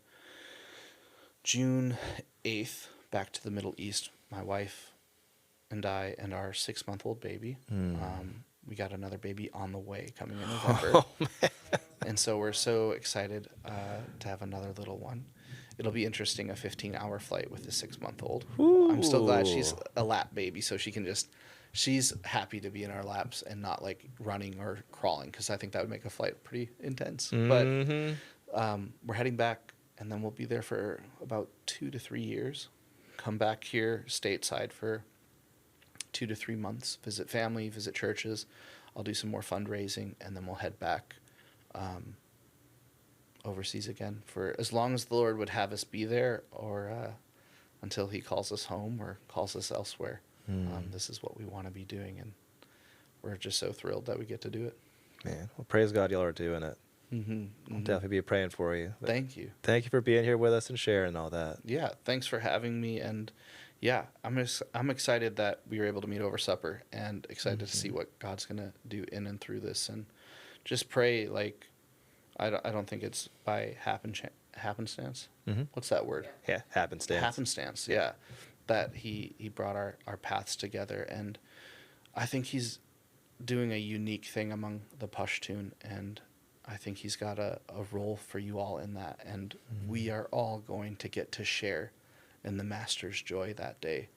June 8th back to the Middle East. My wife and I and our 6-month-old baby. We got another baby on the way coming in November. And so we're so excited to have another little one. it'll be interesting, a 15-hour flight with a 6-month-old. Ooh. I'm so glad she's a lap baby, so she's happy to be in our laps and not like running or crawling, because I think that would make a flight pretty intense. Mm-hmm. But we're heading back, and then we'll be there for about 2 to 3 years. Come back here stateside for 2 to 3 months, visit family, visit churches. I'll do some more fundraising, and then we'll head back overseas again for as long as the Lord would have us be there, or until he calls us home or calls us elsewhere. This is what we want to be doing, and we're just so thrilled that we get to do it. Man, well, praise God y'all are doing it. I'll definitely be praying for you. But Thank you. Thank you for being here with us and sharing all that. Yeah, thanks for having me, and yeah, I'm excited that we were able to meet over supper, and excited to see what God's gonna do in and through this, and just pray. Like, I don't think it's by happenstance. What's that word? Yeah, happenstance. Happenstance. Yeah, that he brought our paths together, and I think he's doing a unique thing among the Pashtun, and I think he's got a role for you all in that, and we are all going to get to share in the Master's joy that day.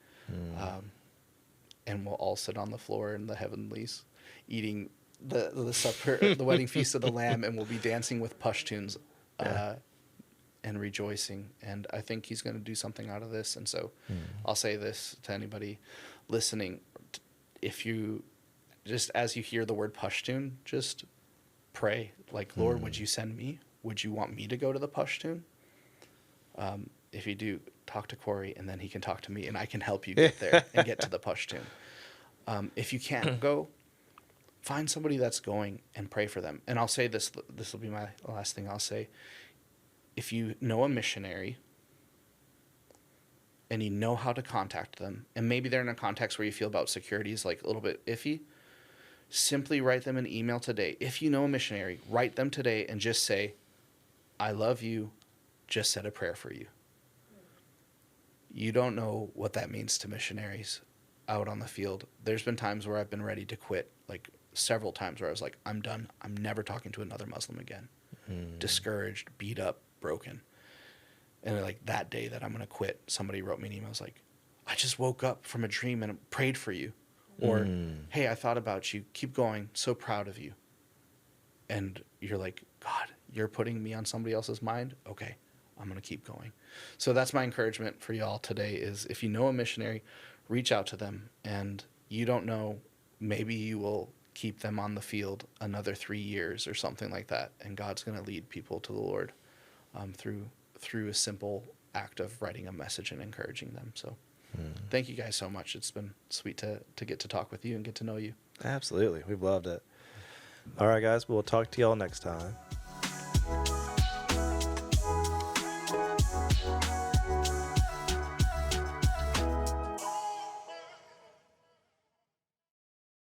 And we'll all sit on the floor in the heavenlies eating the supper, the wedding feast of the Lamb, and we'll be dancing with Pashtuns and rejoicing. And I think he's going to do something out of this. And so I'll say this to anybody listening. If you, just as you hear the word Pashtun, just pray, like, Lord, would you send me? Would you want me to go to the Pashtun? If you do, talk to Corey, and then he can talk to me, and I can help you get there and get to the Pashtun. If you can't go, find somebody that's going and pray for them. And I'll say this will be my last thing I'll say. If you know a missionary and you know how to contact them, and maybe they're in a context where you feel about security is like a little bit iffy, simply write them an email today. If you know a missionary, write them today and just say, I love you, just said a prayer for you. You don't know what that means to missionaries out on the field. There's been times where I've been ready to quit, like several times where I was like, I'm done. I'm never talking to another Muslim again. Discouraged, beat up, broken. And like that day that I'm going to quit, somebody wrote me an email. I was like, I just woke up from a dream and prayed for you. Or, hey, I thought about you. Keep going. So proud of you. And you're like, God, you're putting me on somebody else's mind? Okay, I'm going to keep going. So that's my encouragement for y'all today is if you know a missionary, reach out to them. And you don't know, maybe you will keep them on the field another 3 years or something like that. And God's going to lead people to the Lord through a simple act of writing a message and encouraging them. So thank you guys so much. It's been sweet to get to talk with you and get to know you. Absolutely. We've loved it. All right, guys. We'll talk to y'all next time.